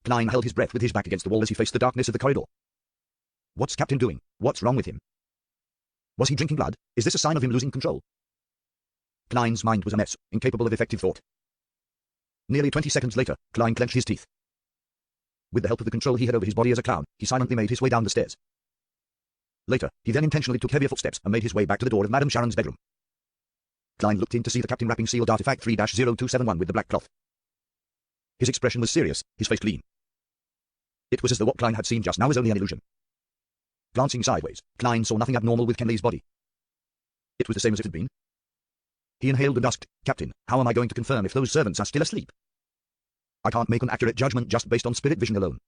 Klein held his breath with his back against the wall as he faced the darkness of the corridor. What's Captain doing? What's wrong with him? Was he drinking blood? Is this a sign of him losing control? Klein's mind was a mess, incapable of effective thought. Nearly 20 seconds later, Klein clenched his teeth. With the help of the control he had over his body as a clown, he silently made his way down the stairs. Later, he then intentionally took heavier footsteps and made his way back to the door of Madame Sharon's bedroom. Klein looked in to see the captain wrapping sealed artifact 3-0271 with the black cloth. His expression was serious, his face clean. It was as though what Klein had seen just now was only an illusion. Glancing sideways, Klein saw nothing abnormal with Kenley's body. It was the same as it had been. He inhaled and asked, "Captain, how am I going to confirm if those servants are still asleep? I can't make an accurate judgment just based on spirit vision alone.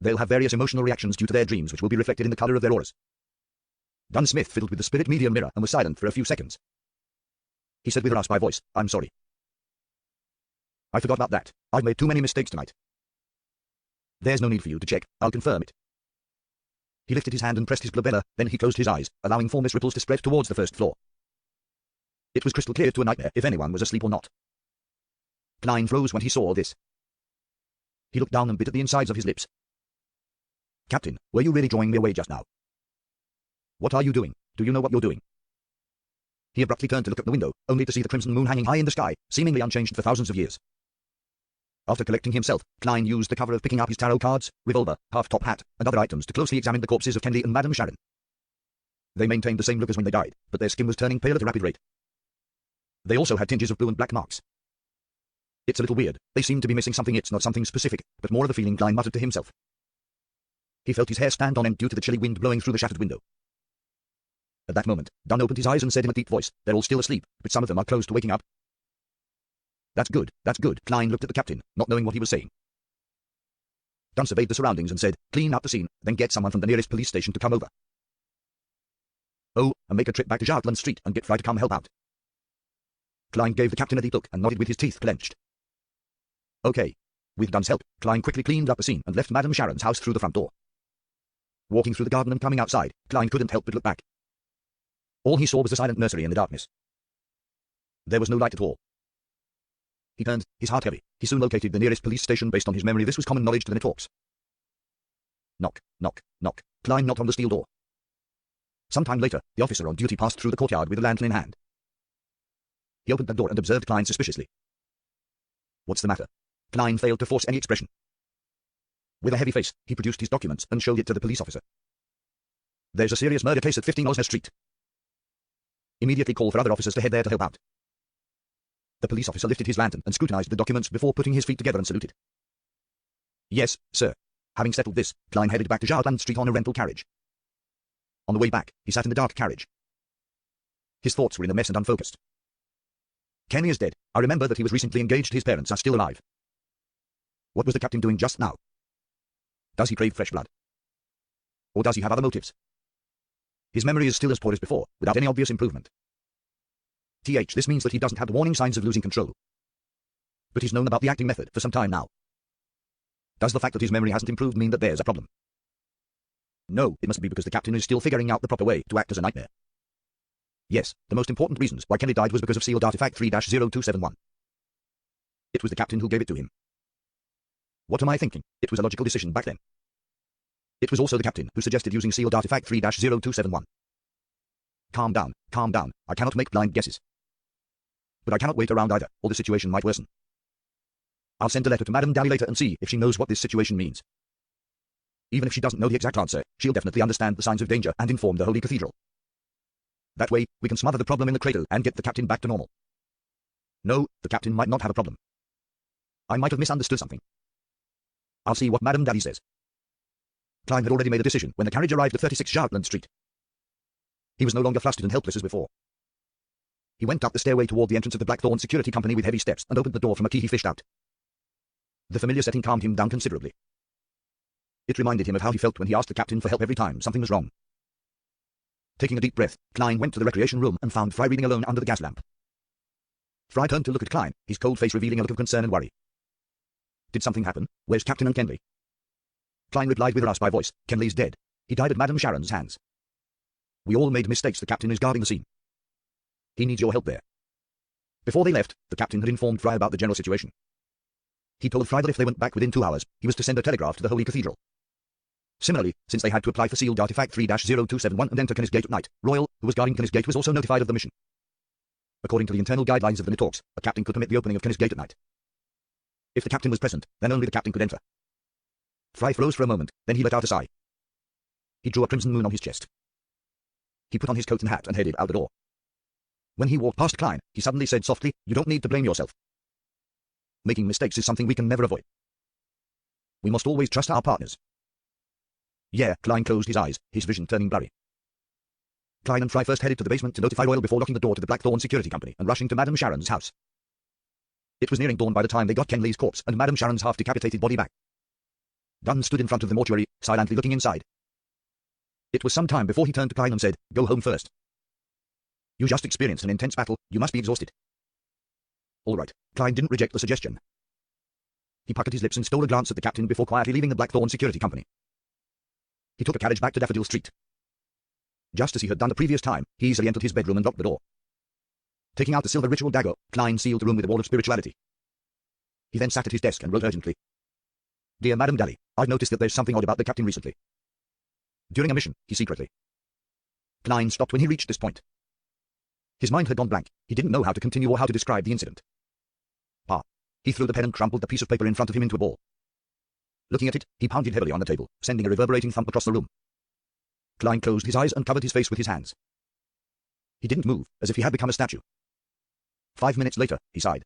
They'll have various emotional reactions due to their dreams which will be reflected in the color of their auras." Dunn Smith fiddled with the spirit medium mirror and was silent for a few seconds. He said with a raspy voice, "I'm sorry. I forgot about that. I've made too many mistakes tonight. There's no need for you to check, I'll confirm it." He lifted his hand and pressed his glabella, then he closed his eyes, allowing formless ripples to spread towards the first floor. It was crystal clear to a nightmare if anyone was asleep or not. Klein froze when he saw this. He looked down and bit at the insides of his lips. "Captain, were you really drawing me away just now? What are you doing? Do you know what you're doing?" He abruptly turned to look at the window, only to see the crimson moon hanging high in the sky, seemingly unchanged for thousands of years. After collecting himself, Klein used the cover of picking up his tarot cards, revolver, half-top hat, and other items to closely examine the corpses of Kenley and Madame Sharon. They maintained the same look as when they died, but their skin was turning pale at a rapid rate. They also had tinges of blue and black marks. "It's a little weird. They seem to be missing something. It's not something specific, but more of a feeling," Klein muttered to himself. He felt his hair stand on end due to the chilly wind blowing through the shattered window. At that moment, Dunn opened his eyes and said in a deep voice, "They're all still asleep, but some of them are close to waking up." That's good, that's good." Klein looked at the captain, not knowing what he was saying. Dunn surveyed the surroundings and said, "Clean out the scene, then get someone from the nearest police station to come over. Oh, and make a trip back to Jartland Street and get Fry to come help out." Klein gave the captain a deep look and nodded with his teeth clenched. Okay. With Dunn's help, Klein quickly cleaned up the scene and left Madame Sharon's house through the front door. Walking through the garden and coming outside, Klein couldn't help but look back. All he saw was a silent nursery in the darkness. There was no light at all. He turned, his heart heavy. He soon located the nearest police station based on his memory. This was common knowledge to the Nighthawks. Knock, knock, knock. Klein knocked on the steel door. Sometime later, the officer on duty passed through the courtyard with a lantern in hand. He opened the door and observed Klein suspiciously. "What's the matter?" Klein failed to force any expression. With a heavy face, he produced his documents and showed it to the police officer. "There's a serious murder case at 15 Osner Street. Immediately call for other officers to head there to help out." The police officer lifted his lantern and scrutinized the documents before putting his feet together and saluted. "Yes, sir." Having settled this, Klein headed back to Jartland Street on a rental carriage. On the way back, he sat in the dark carriage. His thoughts were in a mess and unfocused. Kenny is dead. I remember that he was recently engaged. His parents are still alive. What was the captain doing just now? Does he crave fresh blood? Or does he have other motives? His memory is still as poor as before, without any obvious improvement. This means that he doesn't have the warning signs of losing control. But he's known about the acting method for some time now. Does the fact that his memory hasn't improved mean that there's a problem? No, it must be because the captain is still figuring out the proper way to act as a nightmare. Yes, the most important reasons why Kenny died was because of sealed artifact 3-0271. It was the captain who gave it to him. What am I thinking? It was a logical decision back then. It was also the captain who suggested using sealed artifact 3-0271. Calm down, I cannot make blind guesses. But I cannot wait around either, or the situation might worsen. I'll send a letter to Madame Daly later and see if she knows what this situation means. Even if she doesn't know the exact answer, she'll definitely understand the signs of danger and inform the Holy Cathedral. That way, we can smother the problem in the cradle and get the captain back to normal. No, the captain might not have a problem. I might have misunderstood something. I'll see what Madame Daly says. Klein had already made a decision when the carriage arrived at 36 Jartland Street. He was no longer flustered and helpless as before. He went up the stairway toward the entrance of the Blackthorn Security Company with heavy steps and opened the door from a key he fished out. The familiar setting calmed him down considerably. It reminded him of how he felt when he asked the captain for help every time something was wrong. Taking a deep breath, Klein went to the recreation room and found Fry reading alone under the gas lamp. Fry turned to look at Klein, his cold face revealing a look of concern and worry. Did something happen? Where's Captain and Kenley? Klein replied with a raspy voice, Kenley's dead. He died at Madame Sharon's hands. We all made mistakes. The captain is guarding the scene. He needs your help there. Before they left, the captain had informed Fry about the general situation. He told Fry that if they went back within 2 hours, he was to send a telegraph to the Holy Cathedral. Similarly, since they had to apply for sealed artifact 3-0271 and enter Kenneth Gate at night, Royal, who was guarding Kenneth Gate, was also notified of the mission. According to the internal guidelines of the Nitalks, a captain could permit the opening of Kenneth Gate at night. If the captain was present, then only the captain could enter. Fry froze for a moment, then he let out a sigh. He drew a crimson moon on his chest. He put on his coat and hat and headed out the door. When he walked past Klein, he suddenly said softly, "You don't need to blame yourself. Making mistakes is something we can never avoid. We must always trust our partners." Yeah, Klein closed his eyes, his vision turning blurry. Klein and Fry first headed to the basement to notify Royal before locking the door to the Blackthorn Security Company and rushing to Madame Sharon's house. It was nearing dawn by the time they got Ken Lee's corpse and Madame Sharon's half-decapitated body back. Dunn stood in front of the mortuary, silently looking inside. It was some time before he turned to Klein and said, "Go home first. You just experienced an intense battle, you must be exhausted." All right, Klein didn't reject the suggestion. He puckered his lips and stole a glance at the captain before quietly leaving the Blackthorn Security Company. He took a carriage back to Daffodil Street. Just as he had done the previous time, he easily entered his bedroom and locked the door. Taking out the silver ritual dagger, Klein sealed the room with a wall of spirituality. He then sat at his desk and wrote urgently, "Dear Madame Daly, I've noticed that there's something odd about the captain recently. During a mission, he secretly..." Klein stopped when he reached this point. His mind had gone blank. He didn't know how to continue or how to describe the incident. He threw the pen and crumpled the piece of paper in front of him into a ball. Looking at it, he pounded heavily on the table, sending a reverberating thump across the room. Klein closed his eyes and covered his face with his hands. He didn't move, as if he had become a statue. 5 minutes later, he sighed.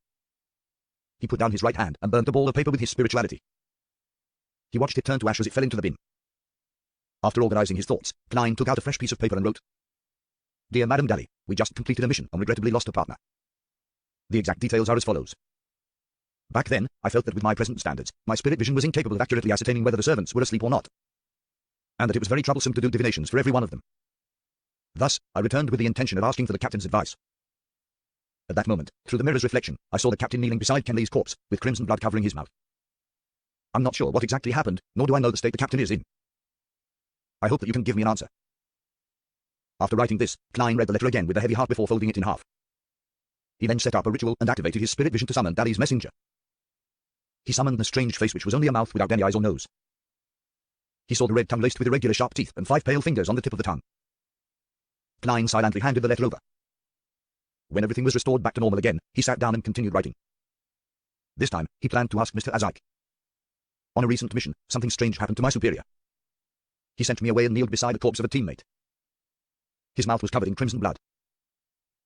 He put down his right hand and burnt the ball of paper with his spirituality. He watched it turn to ash as it fell into the bin. After organizing his thoughts, Klein took out a fresh piece of paper and wrote, "Dear Madame Daly, we just completed a mission and regrettably lost a partner. The exact details are as follows. Back then, I felt that with my present standards, my spirit vision was incapable of accurately ascertaining whether the servants were asleep or not, and that it was very troublesome to do divinations for every one of them. Thus, I returned with the intention of asking for the captain's advice. At that moment, through the mirror's reflection, I saw the captain kneeling beside Ken Lee's corpse, with crimson blood covering his mouth. I'm not sure what exactly happened, nor do I know the state the captain is in. I hope that you can give me an answer." After writing this, Klein read the letter again with a heavy heart before folding it in half. He then set up a ritual and activated his spirit vision to summon Daly's messenger. He summoned a strange face which was only a mouth without any eyes or nose. He saw the red tongue laced with irregular sharp teeth and 5 pale fingers on the tip of the tongue. Klein silently handed the letter over. When everything was restored back to normal again, he sat down and continued writing. This time, he planned to ask Mr. Azaik. On a recent mission, something strange happened to my superior. He sent me away and kneeled beside the corpse of a teammate. His mouth was covered in crimson blood.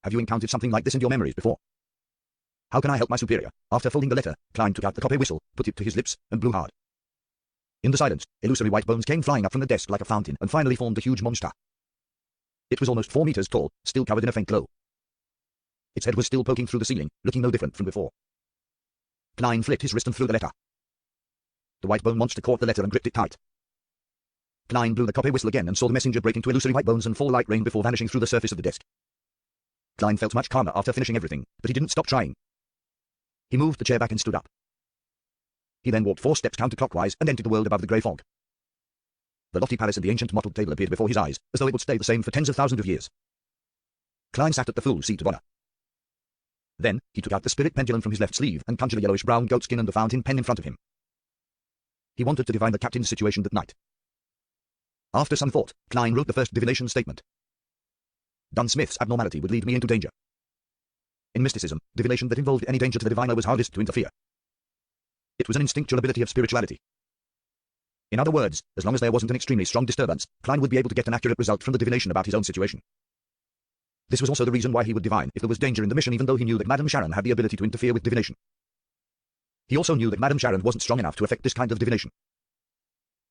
Have you encountered something like this in your memories before? How can I help my superior? After folding the letter, Klein took out the copper whistle, put it to his lips, and blew hard. In the silence, illusory white bones came flying up from the desk like a fountain and finally formed a huge monster. It was almost 4 meters tall, still covered in a faint glow. Its head was still poking through the ceiling, looking no different from before. Klein flicked his wrist and threw the letter. The white bone monster caught the letter and gripped it tight. Klein blew the copper whistle again and saw the messenger break into illusory white bones and fall like rain before vanishing through the surface of the desk. Klein felt much calmer after finishing everything, but he didn't stop trying. He moved the chair back and stood up. He then walked 4 steps counterclockwise and entered the world above the grey fog. The lofty palace and the ancient mottled table appeared before his eyes, as though it would stay the same for tens of thousands of years. Klein sat at the full seat of honor. Then, he took out the spirit pendulum from his left sleeve and conjured a yellowish-brown goatskin and a fountain pen in front of him. He wanted to divine the captain's situation that night. After some thought, Klein wrote the first divination statement. Dunn Smith's abnormality would lead me into danger. In mysticism, divination that involved any danger to the diviner was hardest to interfere. It was an instinctual ability of spirituality. In other words, as long as there wasn't an extremely strong disturbance, Klein would be able to get an accurate result from the divination about his own situation. This was also the reason why he would divine if there was danger in the mission, even though he knew that Madame Sharon had the ability to interfere with divination. He also knew that Madame Sharon wasn't strong enough to affect this kind of divination.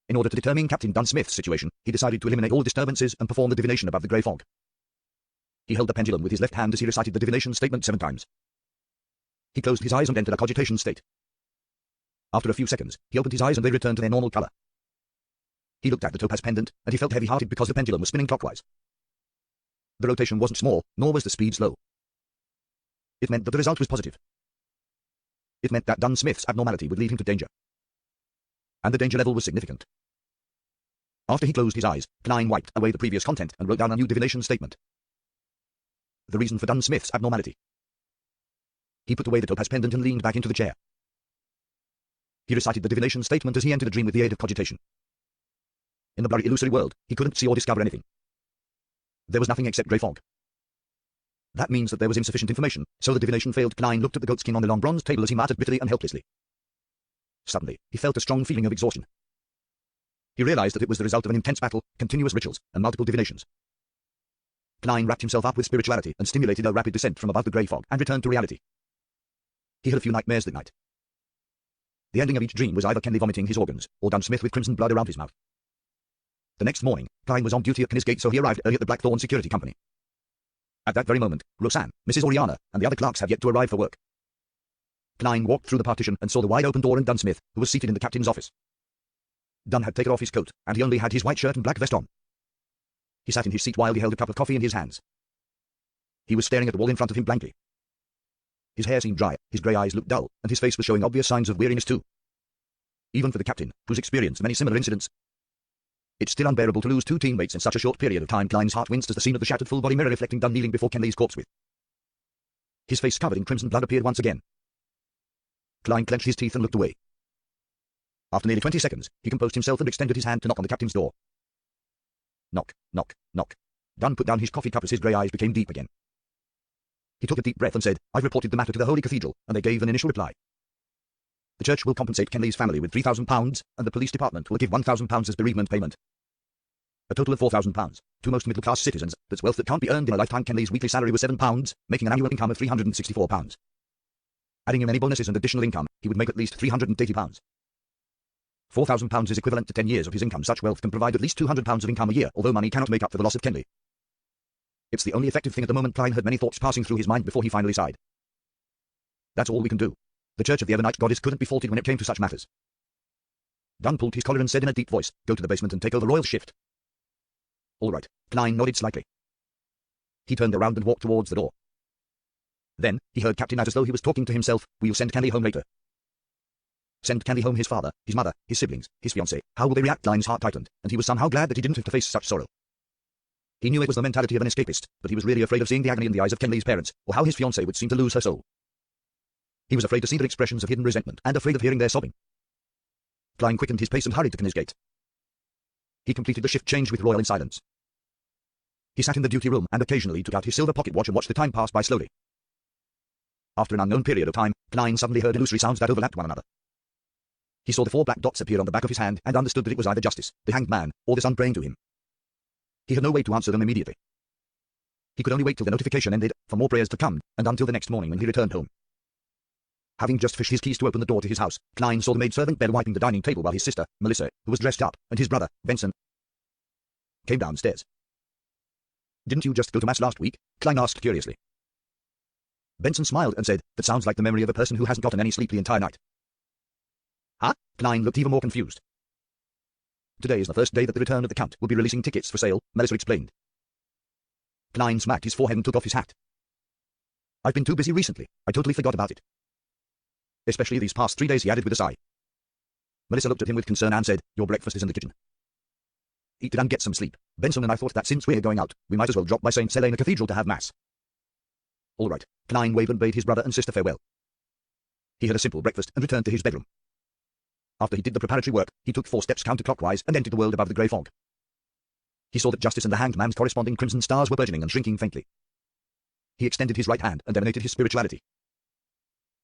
In order to determine Captain Dunn Smith's situation, he decided to eliminate all disturbances and perform the divination above the grey fog. He held the pendulum with his left hand as he recited the divination statement 7 times. He closed his eyes and entered a cogitation state. After a few seconds, he opened his eyes and they returned to their normal color. He looked at the topaz pendant, and he felt heavy-hearted because the pendulum was spinning clockwise. The rotation wasn't small, nor was the speed slow. It meant that the result was positive. It meant that Dunn Smith's abnormality would lead him to danger. And the danger level was significant. After he closed his eyes, Klein wiped away the previous content and wrote down a new divination statement. The reason for Dunn Smith's abnormality. He put away the topaz pendant and leaned back into the chair. He recited the divination statement as he entered a dream with the aid of cogitation. In the blurry illusory world, he couldn't see or discover anything. There was nothing except grey fog. That means that there was insufficient information, so the divination failed. Klein looked at the goatskin on the long bronze table as he muttered bitterly and helplessly. Suddenly, he felt a strong feeling of exhaustion. He realized that it was the result of an intense battle, continuous rituals, and multiple divinations. Klein wrapped himself up with spirituality and stimulated a rapid descent from above the grey fog and returned to reality. He had a few nightmares that night. The ending of each dream was either Kenley vomiting his organs, or Dunn Smith with crimson blood around his mouth. The next morning, Klein was on duty at Kennysgate, so he arrived early at the Blackthorn Security Company. At that very moment, Roseanne, Mrs. Oriana, and the other clerks had yet to arrive for work. Klein walked through the partition and saw the wide-open door and Dunn Smith, who was seated in the captain's office. Dunn had taken off his coat, and he only had his white shirt and black vest on. He sat in his seat while he held a cup of coffee in his hands. He was staring at the wall in front of him blankly. His hair seemed dry, his grey eyes looked dull, and his face was showing obvious signs of weariness too. Even for the captain, who's experienced many similar incidents, it's still unbearable to lose two teammates in such a short period of time. Klein's heart winced as the scene of the shattered full-body mirror reflecting Dunn kneeling before Kenley's corpse with his face covered in crimson blood appeared once again. Klein clenched his teeth and looked away. After nearly 20 seconds, he composed himself and extended his hand to knock on the captain's door. Knock, knock, knock. Dunn put down his coffee cup as his grey eyes became deep again. He took a deep breath and said, "I've reported the matter to the Holy Cathedral," and they gave an initial reply. "The church will compensate Kenley's family with £3,000, and the police department will give £1,000 as bereavement payment. A total of £4,000. To most middle-class citizens, that's wealth that can't be earned in a lifetime." Kenley's weekly salary was £7, making an annual income of £364. Adding in any bonuses and additional income, he would make at least £380. £4,000 is equivalent to 10 years of his income. Such wealth can provide at least £200 of income a year, although money cannot make up for the loss of Kenley. It's the only effective thing at the moment. Klein had many thoughts passing through his mind before he finally sighed. That's all we can do. The Church of the Evernight Goddess couldn't be faulted when it came to such matters. Dunn pulled his collar and said in a deep voice, "Go to the basement and take over Royal's shift." "All right." Klein nodded slightly. He turned around and walked towards the door. Then, he heard Captain add as though he was talking to himself, "We'll send Kenley home later." Send Kenley home? His father, his mother, his siblings, his fiancée. How will they react? Klein's heart tightened, and he was somehow glad that he didn't have to face such sorrow. He knew it was the mentality of an escapist, but he was really afraid of seeing the agony in the eyes of Kenley's parents, or how his fiancée would seem to lose her soul. He was afraid to see their expressions of hidden resentment, and afraid of hearing their sobbing. Klein quickened his pace and hurried to Kennysgate. He completed the shift change with Royal in silence. He sat in the duty room and occasionally took out his silver pocket watch and watched the time pass by slowly. After an unknown period of time, Klein suddenly heard illusory sounds that overlapped one another. He saw the 4 black dots appear on the back of his hand and understood that it was either Justice, the hanged man, or the sun praying to him. He had no way to answer them immediately. He could only wait till the notification ended, for more prayers to come, and until the next morning when he returned home. Having just fished his keys to open the door to his house, Klein saw the maidservant Belle wiping the dining table while his sister, Melissa, who was dressed up, and his brother, Benson, came downstairs. "Didn't you just go to Mass last week?" Klein asked curiously. Benson smiled and said, "That sounds like the memory of a person who hasn't gotten any sleep the entire night." "Huh?" Klein looked even more confused. "Today is the first day that the return of the Count will be releasing tickets for sale," Melissa explained. Klein smacked his forehead and took off his hat. "I've been too busy recently. I totally forgot about it. Especially these past 3 days," he added with a sigh. Melissa looked at him with concern and said, "Your breakfast is in the kitchen. Eat it and get some sleep. Benson and I thought that since we're going out, we might as well drop by St. Selena Cathedral to have Mass." "All right." Klein waved and bade his brother and sister farewell. He had a simple breakfast and returned to his bedroom. After he did the preparatory work, he took 4 steps counterclockwise and entered the world above the grey fog. He saw that Justice and the hanged man's corresponding crimson stars were burgeoning and shrinking faintly. He extended his right hand and emanated his spirituality.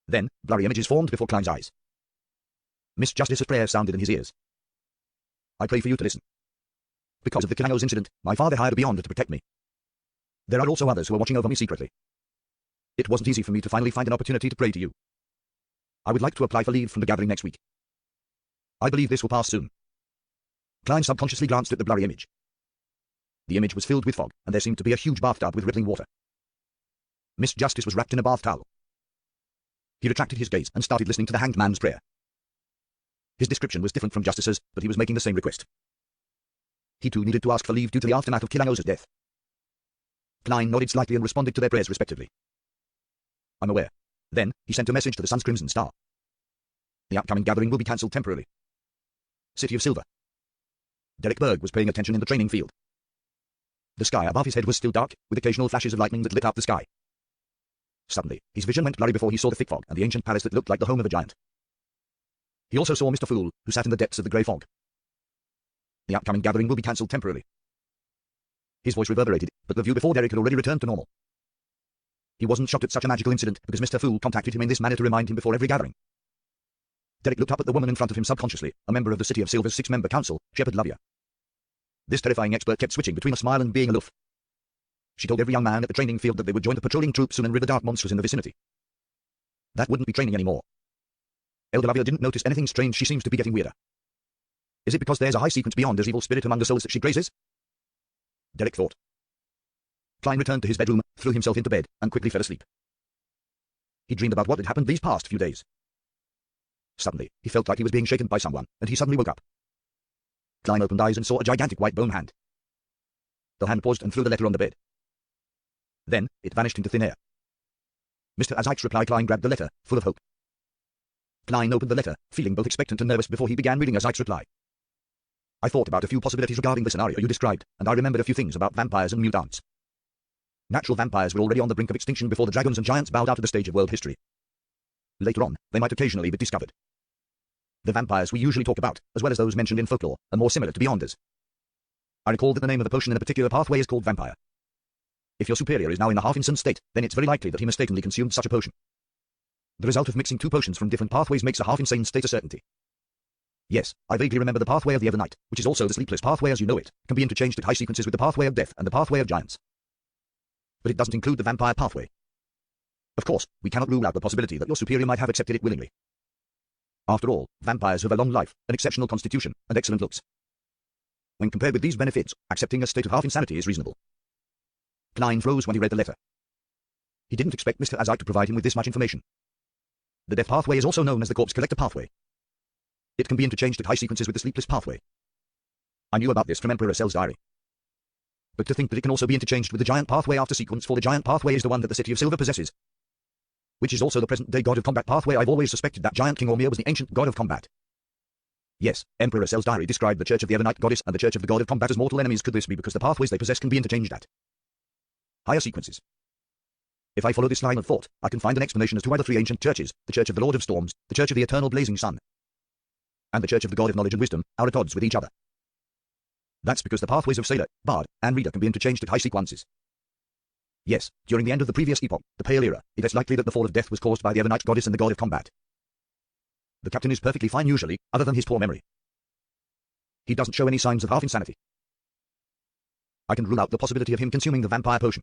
Then, blurry images formed before Klein's eyes. Miss Justice's prayer sounded in his ears. "I pray for you to listen. Because of the Kilangos incident, my father hired a beyond to protect me. There are also others who are watching over me secretly. It wasn't easy for me to finally find an opportunity to pray to you. I would like to apply for leave from the gathering next week. I believe this will pass soon." Klein subconsciously glanced at the blurry image. The image was filled with fog, and there seemed to be a huge bathtub with rippling water. Miss Justice was wrapped in a bath towel. He retracted his gaze and started listening to the hanged man's prayer. His description was different from Justice's, but he was making the same request. He too needed to ask for leave due to the aftermath of Kilangos' death. Klein nodded slightly and responded to their prayers respectively. "I'm aware." Then, he sent a message to the Sun's Crimson Star. "The upcoming gathering will be cancelled temporarily. City of Silver." Derek Berg was paying attention in the training field. The sky above his head was still dark, with occasional flashes of lightning that lit up the sky. Suddenly, his vision went blurry before he saw the thick fog and the ancient palace that looked like the home of a giant. He also saw Mr. Fool, who sat in the depths of the grey fog. The upcoming gathering will be cancelled temporarily. His voice reverberated, but the view before Derek had already returned to normal. He wasn't shocked at such a magical incident because Mr. Fool contacted him in this manner to remind him before every gathering. Derek looked up at the woman in front of him subconsciously, a member of the City of Silver's 6-member council, Shepherd Lavia. This terrifying expert kept switching between a smile and being aloof. She told every young man at the training field that they would join the patrolling troops soon and rid the dark monsters in the vicinity. That wouldn't be training anymore. Elder Lavia didn't notice anything strange. She seems to be getting weirder. Is it because there's a high sequence beyond as evil spirit among the souls that she grazes? Derek thought. Klein returned to his bedroom, threw himself into bed, and quickly fell asleep. He dreamed about what had happened these past few days. Suddenly, he felt like he was being shaken by someone, and he suddenly woke up. Klein opened eyes and saw a gigantic white bone hand. The hand paused and threw the letter on the bed. Then, it vanished into thin air. Mr. Isaac's reply. Klein grabbed the letter, full of hope. Klein opened the letter, feeling both expectant and nervous before he began reading Isaac's reply. I thought about a few possibilities regarding the scenario you described, and I remembered a few things about vampires and mutants. Natural vampires were already on the brink of extinction before the dragons and giants bowed out of the stage of world history. Later on, they might occasionally be discovered. The vampires we usually talk about, as well as those mentioned in folklore, are more similar to Beyonders. I recall that the name of the potion in a particular pathway is called vampire. If your superior is now in a half-insane state, then it's very likely that he mistakenly consumed such a potion. The result of mixing two potions from different pathways makes a half-insane state a certainty. Yes, I vaguely remember the pathway of the Evernight, which is also the sleepless pathway as you know it, can be interchanged at high sequences with the pathway of death and the pathway of giants. But it doesn't include the vampire pathway. Of course, we cannot rule out the possibility that your superior might have accepted it willingly. After all, vampires have a long life, an exceptional constitution, and excellent looks. When compared with these benefits, accepting a state of half-insanity is reasonable. Klein froze when he read the letter. He didn't expect Mr. Isaac to provide him with this much information. The death pathway is also known as the corpse collector pathway. It can be interchanged at high sequences with the sleepless pathway. I knew about this from Emperor Cell's diary. But to think that it can also be interchanged with the giant pathway after sequence, for the giant pathway is the one that the City of Silver possesses, which is also the present-day god of combat pathway. I've always suspected that giant King Ormir was the ancient god of combat. Yes, Emperor Cell's diary described the Church of the Evernight Goddess and the Church of the God of Combat as mortal enemies. Could this be because the pathways they possess can be interchanged at higher sequences? If I follow this line of thought, I can find an explanation as to why the three ancient churches, the Church of the Lord of Storms, the Church of the Eternal Blazing Sun, and the Church of the God of Knowledge and Wisdom, are at odds with each other. That's because the pathways of Sailor, Bard, and Reader can be interchanged at high sequences. Yes, during the end of the previous epoch, the Pale Era, it is likely that the fall of death was caused by the Evernight Goddess and the God of Combat. The captain is perfectly fine usually, other than his poor memory. He doesn't show any signs of half-insanity. I can rule out the possibility of him consuming the vampire potion.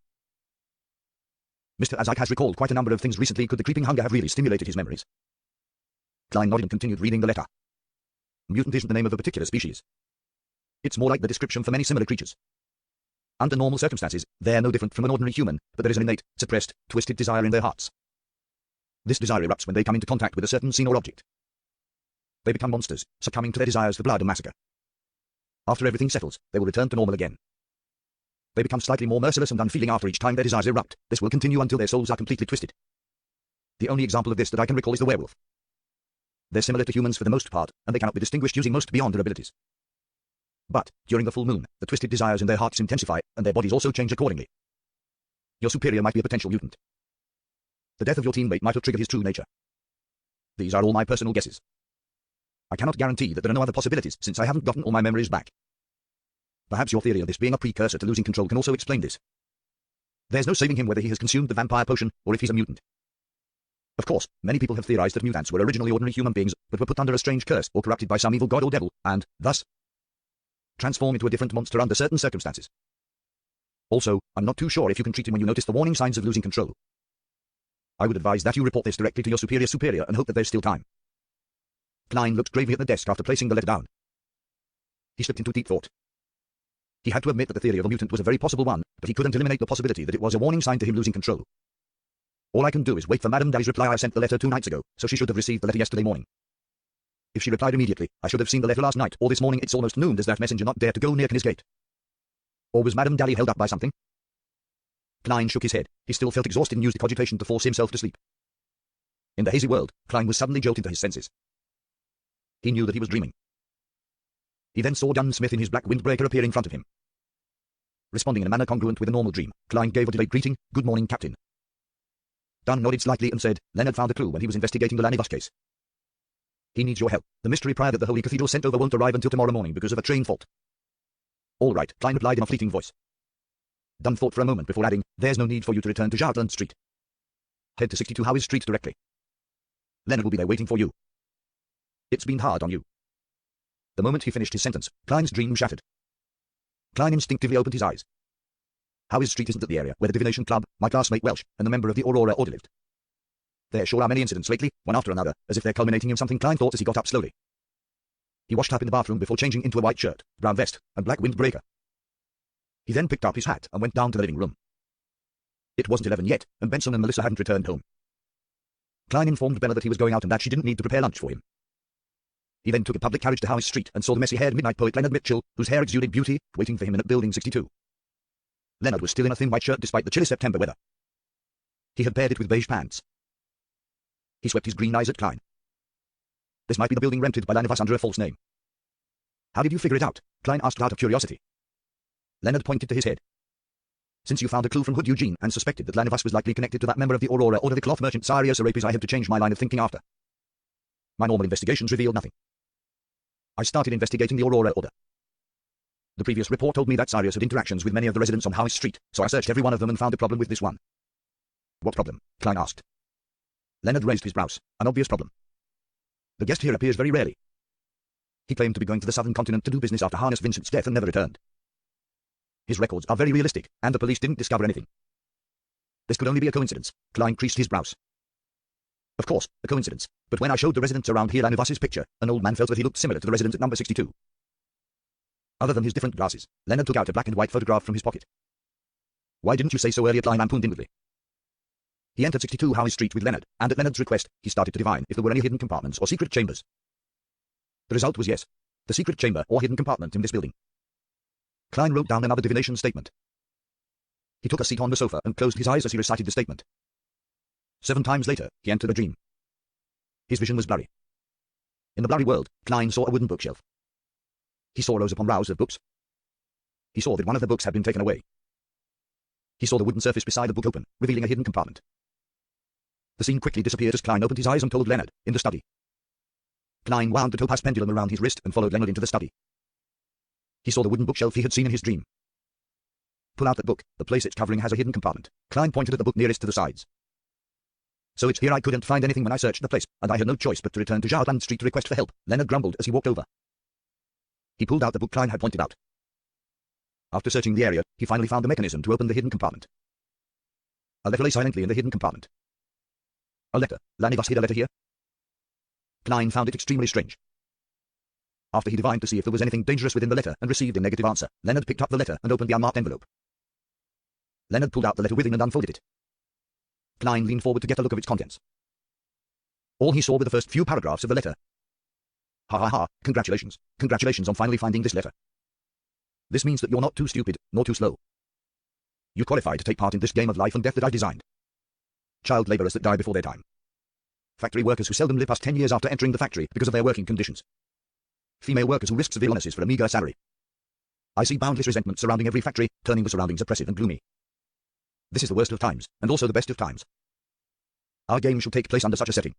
Mr. Isaac has recalled quite a number of things recently. Could the creeping hunger have really stimulated his memories? Klein nodded and continued reading the letter. Mutant isn't the name of a particular species. It's more like the description for many similar creatures. Under normal circumstances, they're no different from an ordinary human, but there is an innate, suppressed, twisted desire in their hearts. This desire erupts when they come into contact with a certain scene or object. They become monsters, succumbing to their desires for blood and massacre. After everything settles, they will return to normal again. They become slightly more merciless and unfeeling after each time their desires erupt. This will continue until their souls are completely twisted. The only example of this that I can recall is the werewolf. They're similar to humans for the most part, and they cannot be distinguished using most beyond their abilities. But, during the full moon, the twisted desires in their hearts intensify, and their bodies also change accordingly. Your superior might be a potential mutant. The death of your teammate might have triggered his true nature. These are all my personal guesses. I cannot guarantee that there are no other possibilities, since I haven't gotten all my memories back. Perhaps your theory of this being a precursor to losing control can also explain this. There's no saving him whether he has consumed the vampire potion, or if he's a mutant. Of course, many people have theorized that mutants were originally ordinary human beings, but were put under a strange curse, or corrupted by some evil god or devil, and, thus, transform into a different monster under certain circumstances. Also, I'm not too sure if you can treat him when you notice the warning signs of losing control. I would advise that you report this directly to your superior and hope that there's still time. Klein looked gravely at the desk after placing the letter down. He slipped into deep thought. He had to admit that the theory of a mutant was a very possible one, but he couldn't eliminate the possibility that it was a warning sign to him losing control. All I can do is wait for Madame Daly's reply. I sent the letter 2 nights ago, so she should have received the letter yesterday morning. If she replied immediately, I should have seen the letter last night or this morning. It's almost noon. Does that messenger not dare to go near Kniz Gate? Or was Madame Daly held up by something? Klein shook his head. He still felt exhausted and used the cogitation to force himself to sleep. In the hazy world, Klein was suddenly jolted to his senses. He knew that he was dreaming. He then saw Dunn Smith in his black windbreaker appear in front of him. Responding in a manner congruent with a normal dream, Klein gave a delayed greeting. Good morning, Captain. Dunn nodded slightly and said, Leonard found a clue when he was investigating the Lanivus case. He needs your help. The mystery prior that the Holy Cathedral sent over won't arrive until tomorrow morning because of a train fault. All right, Klein replied in a fleeting voice. Dunn thought for a moment before adding, there's no need for you to return to Jartland Street. Head to 62 Howes Street directly. Leonard will be there waiting for you. It's been hard on you. The moment he finished his sentence, Klein's dream shattered. Klein instinctively opened his eyes. Howes Street isn't at the area where the Divination Club, my classmate Welsh, and the member of the Aurora Order lived. There sure are many incidents lately, one after another, as if they're culminating in something, Klein thought as he got up slowly. He washed up in the bathroom before changing into a white shirt, brown vest, and black windbreaker. He then picked up his hat and went down to the living room. It wasn't 11 yet, and Benson and Melissa hadn't returned home. Klein informed Bella that he was going out and that she didn't need to prepare lunch for him. He then took a public carriage to Howes Street and saw the messy-haired midnight poet Leonard Mitchell, whose hair exuded beauty, waiting for him in at Building 62. Leonard was still in a thin white shirt despite the chilly September weather. He had paired it with beige pants. He swept his green eyes at Klein. This might be the building rented by Lanivas under a false name. How did you figure it out? Klein asked out of curiosity. Leonard pointed to his head. Since you found a clue from Hood Eugene and suspected that Lanivas was likely connected to that member of the Aurora Order, the cloth merchant Sarius Serapis, I had to change my line of thinking after. My normal investigations revealed nothing. I started investigating the Aurora Order. The previous report told me that Sirius had interactions with many of the residents on Howes Street, so I searched every one of them and found a problem with this one. What problem? Klein asked. Leonard raised his brows. An obvious problem. The guest here appears very rarely. He claimed to be going to the southern continent to do business after Harness Vincent's death and never returned. His records are very realistic, and the police didn't discover anything. This could only be a coincidence. Klein creased his brows. Of course, a coincidence, but when I showed the residents around here Lanivas's picture, an old man felt that he looked similar to the resident at number 62. Other than his different glasses, Leonard took out a black and white photograph from his pocket. Why didn't you say so earlier? Klein lampooned inwardly. He entered 62 Howes Street with Leonard, and at Leonard's request, he started to divine if there were any hidden compartments or secret chambers. The result was yes. The secret chamber or hidden compartment in this building. Klein wrote down another divination statement. He took a seat on the sofa and closed his eyes as he recited the statement. 7 times later, he entered a dream. His vision was blurry. In the blurry world, Klein saw a wooden bookshelf. He saw rows upon rows of books. He saw that one of the books had been taken away. He saw the wooden surface beside the book open, revealing a hidden compartment. The scene quickly disappeared as Klein opened his eyes and told Leonard, in the study. Klein wound the topaz pendulum around his wrist and followed Leonard into the study. He saw the wooden bookshelf he had seen in his dream. Pull out that book. The place it's covering has a hidden compartment. Klein pointed at the book nearest to the sides. So it's here. I couldn't find anything when I searched the place, and I had no choice but to return to Jartland Street to request for help, Leonard grumbled as he walked over. He pulled out the book Klein had pointed out. After searching the area, he finally found a mechanism to open the hidden compartment. A letter lay silently in the hidden compartment. A letter. Lanivas hid a letter here? Klein found it extremely strange. After he divined to see if there was anything dangerous within the letter and received a negative answer, Leonard picked up the letter and opened the unmarked envelope. Leonard pulled out the letter within and unfolded it. Klein leaned forward to get a look of its contents. All he saw were the first few paragraphs of the letter. Ha ha ha, congratulations. Congratulations on finally finding this letter. This means that you're not too stupid, nor too slow. You qualify to take part in this game of life and death that I've designed. Child laborers that die before their time. Factory workers who seldom live past 10 years after entering the factory because of their working conditions. Female workers who risk severe illnesses for a meager salary. I see boundless resentment surrounding every factory, turning the surroundings oppressive and gloomy. This is the worst of times, and also the best of times. Our game shall take place under such a setting.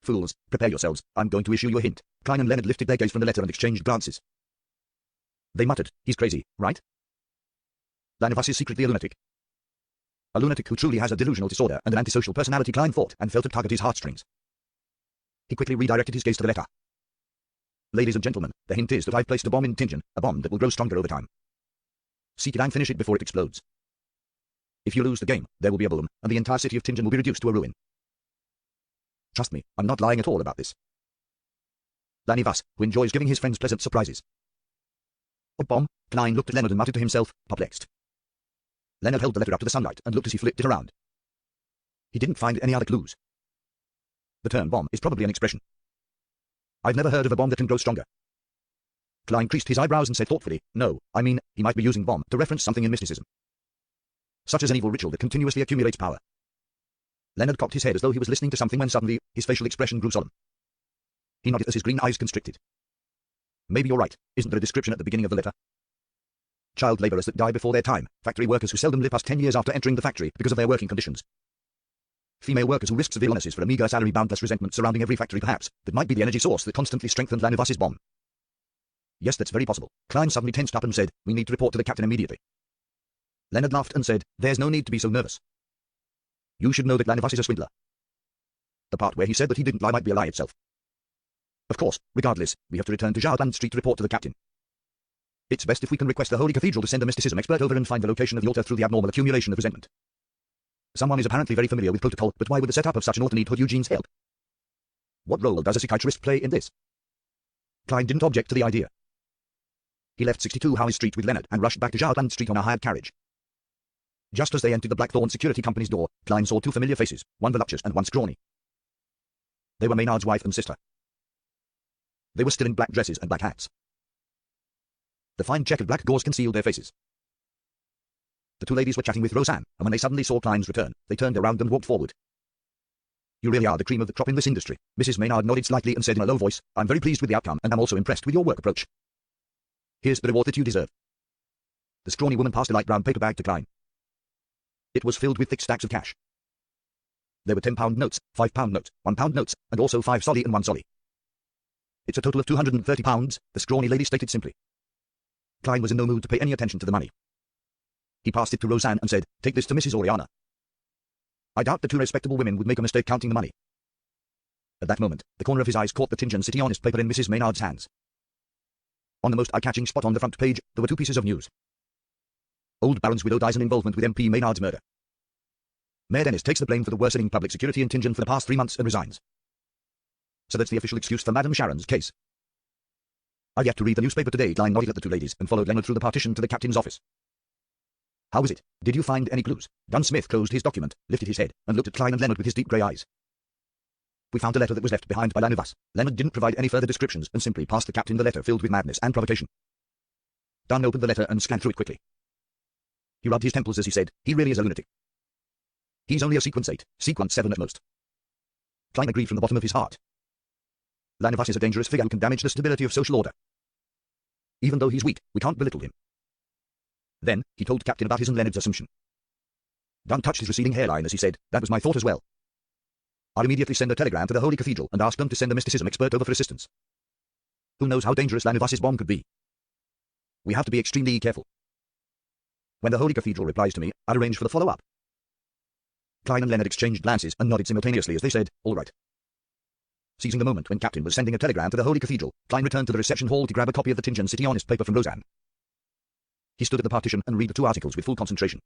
Fools, prepare yourselves, I'm going to issue you a hint. Klein and Leonard lifted their gaze from the letter and exchanged glances. They muttered, he's crazy, right? Lanivas is secretly a lunatic. A lunatic who truly has a delusional disorder and an antisocial personality, Klein thought, and felt to target his heartstrings. He quickly redirected his gaze to the letter. Ladies and gentlemen, the hint is that I've placed a bomb in Tingen, a bomb that will grow stronger over time. Seek it and finish it before it explodes. If you lose the game, there will be a boom, and the entire city of Tingen will be reduced to a ruin. Trust me, I'm not lying at all about this. Lanivas, who enjoys giving his friends pleasant surprises. A bomb? Klein looked at Leonard and muttered to himself, perplexed. Leonard held the letter up to the sunlight and looked as he flipped it around. He didn't find any other clues. The term bomb is probably an expression. I've never heard of a bomb that can grow stronger. Klein creased his eyebrows and said thoughtfully, no, I mean, he might be using bomb to reference something in mysticism. Such as an evil ritual that continuously accumulates power. Leonard cocked his head as though he was listening to something when suddenly, his facial expression grew solemn. He nodded as his green eyes constricted. Maybe you're right, isn't there a description at the beginning of the letter? Child laborers that die before their time, factory workers who seldom live past 10 years after entering the factory because of their working conditions. female workers who risked severe illnesses for a meager salary, boundless resentment surrounding every factory perhaps, that might be the energy source that constantly strengthened Lanivas's bomb. Yes, that's very possible. Klein suddenly tensed up and said, we need to report to the captain immediately. Leonard laughed and said, there's no need to be so nervous. You should know that Lanivas is a swindler. The part where he said that he didn't lie might be a lie itself. Of course, regardless, we have to return to Jarland Street to report to the captain. It's best if we can request the Holy Cathedral to send a mysticism expert over and find the location of the altar through the abnormal accumulation of resentment. Someone is apparently very familiar with protocol, but why would the setup of such an altar need Eugene's help? What role does a psychiatrist play in this? Klein didn't object to the idea. He left 62 Howes Street with Leonard and rushed back to Jarland Street on a hired carriage. Just as they entered the Blackthorn Security Company's door, Klein saw two familiar faces, one voluptuous and one scrawny. They were Maynard's wife and sister. They were still in black dresses and black hats. The fine checkered black gauze concealed their faces. The two ladies were chatting with Roseanne, and when they suddenly saw Klein's return, they turned around and walked forward. You really are the cream of the crop in this industry. Mrs. Maynard nodded slightly and said in a low voice, I'm very pleased with the outcome, and I'm also impressed with your work approach. Here's the reward that you deserve. The scrawny woman passed a light brown paper bag to Klein. It was filled with thick stacks of cash. There were £10 notes, £5 notes, £1 notes, and also 5 solly and 1 solly. It's a total of £230, the scrawny lady stated simply. Klein was in no mood to pay any attention to the money. He passed it to Roseanne and said, take this to Mrs. Oriana. I doubt the two respectable women would make a mistake counting the money. At that moment, the corner of his eyes caught the Tingeon City Honest paper in Mrs. Maynard's hands. On the most eye-catching spot on the front page, there were two pieces of news. Old Baron's widow dies in involvement with MP Maynard's murder. Mayor Dennis takes the blame for the worsening public security in Tingeon for the past 3 months and resigns. So that's the official excuse for Madame Sharon's case. I've yet to read the newspaper today. Klein nodded at the two ladies and followed Leonard through the partition to the captain's office. How is it? Did you find any clues? Dunn Smith closed his document, lifted his head, and looked at Klein and Leonard with his deep grey eyes. We found a letter that was left behind by Lanivas. Leonard didn't provide any further descriptions and simply passed the captain the letter filled with madness and provocation. Dunn opened the letter and scanned through it quickly. He rubbed his temples as he said, he really is a lunatic. He's only a sequence 8, sequence 7 at most. Klein agreed from the bottom of his heart. Lanivas is a dangerous figure who can damage the stability of social order. Even though he's weak, we can't belittle him. Then, he told Captain about his and Leonard's assumption. Dunn touched his receding hairline as he said, that was my thought as well. I'll immediately send a telegram to the Holy Cathedral and ask them to send a mysticism expert over for assistance. Who knows how dangerous Lanivas's bomb could be? We have to be extremely careful. When the Holy Cathedral replies to me, I'll arrange for the follow-up. Klein and Leonard exchanged glances and nodded simultaneously as they said, all right. Seizing the moment when Captain was sending a telegram to the Holy Cathedral, Klein returned to the reception hall to grab a copy of the Tingeon City Honest paper from Roseanne. He stood at the partition and read the 2 articles with full concentration.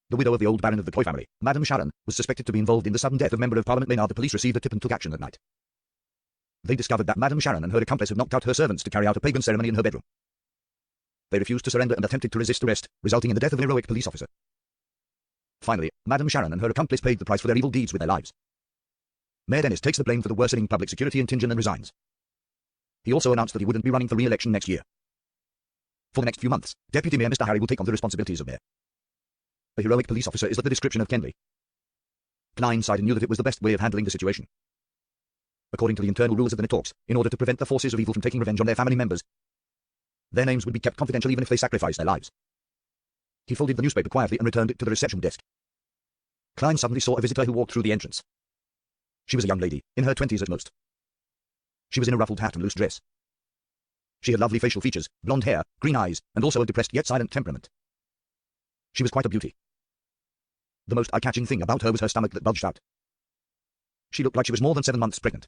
The widow of the old Baron of the Coy family, Madame Sharon, was suspected to be involved in the sudden death of Member of Parliament Maynard. The police received a tip and took action that night. They discovered that Madame Sharon and her accomplice had knocked out her servants to carry out a pagan ceremony in her bedroom. They refused to surrender and attempted to resist arrest, resulting in the death of an heroic police officer. Finally, Madame Sharon and her accomplice paid the price for their evil deeds with their lives. Mayor Dennis takes the blame for the worsening public security in Tingeon and resigns. He also announced that he wouldn't be running for re-election next year. For the next few months, Deputy Mayor Mr. Harry will take on the responsibilities of mayor. A heroic police officer is but the description of Kenley. Klein sighed and knew that it was the best way of handling the situation. According to the internal rules of the Nitalks, in order to prevent the forces of evil from taking revenge on their family members, their names would be kept confidential even if they sacrificed their lives. He folded the newspaper quietly and returned it to the reception desk. Klein suddenly saw a visitor who walked through the entrance. She was a young lady, in her 20s at most. She was in a ruffled hat and loose dress. She had lovely facial features, blonde hair, green eyes, and also a depressed yet silent temperament. She was quite a beauty. The most eye-catching thing about her was her stomach that bulged out. She looked like she was more than 7 months pregnant.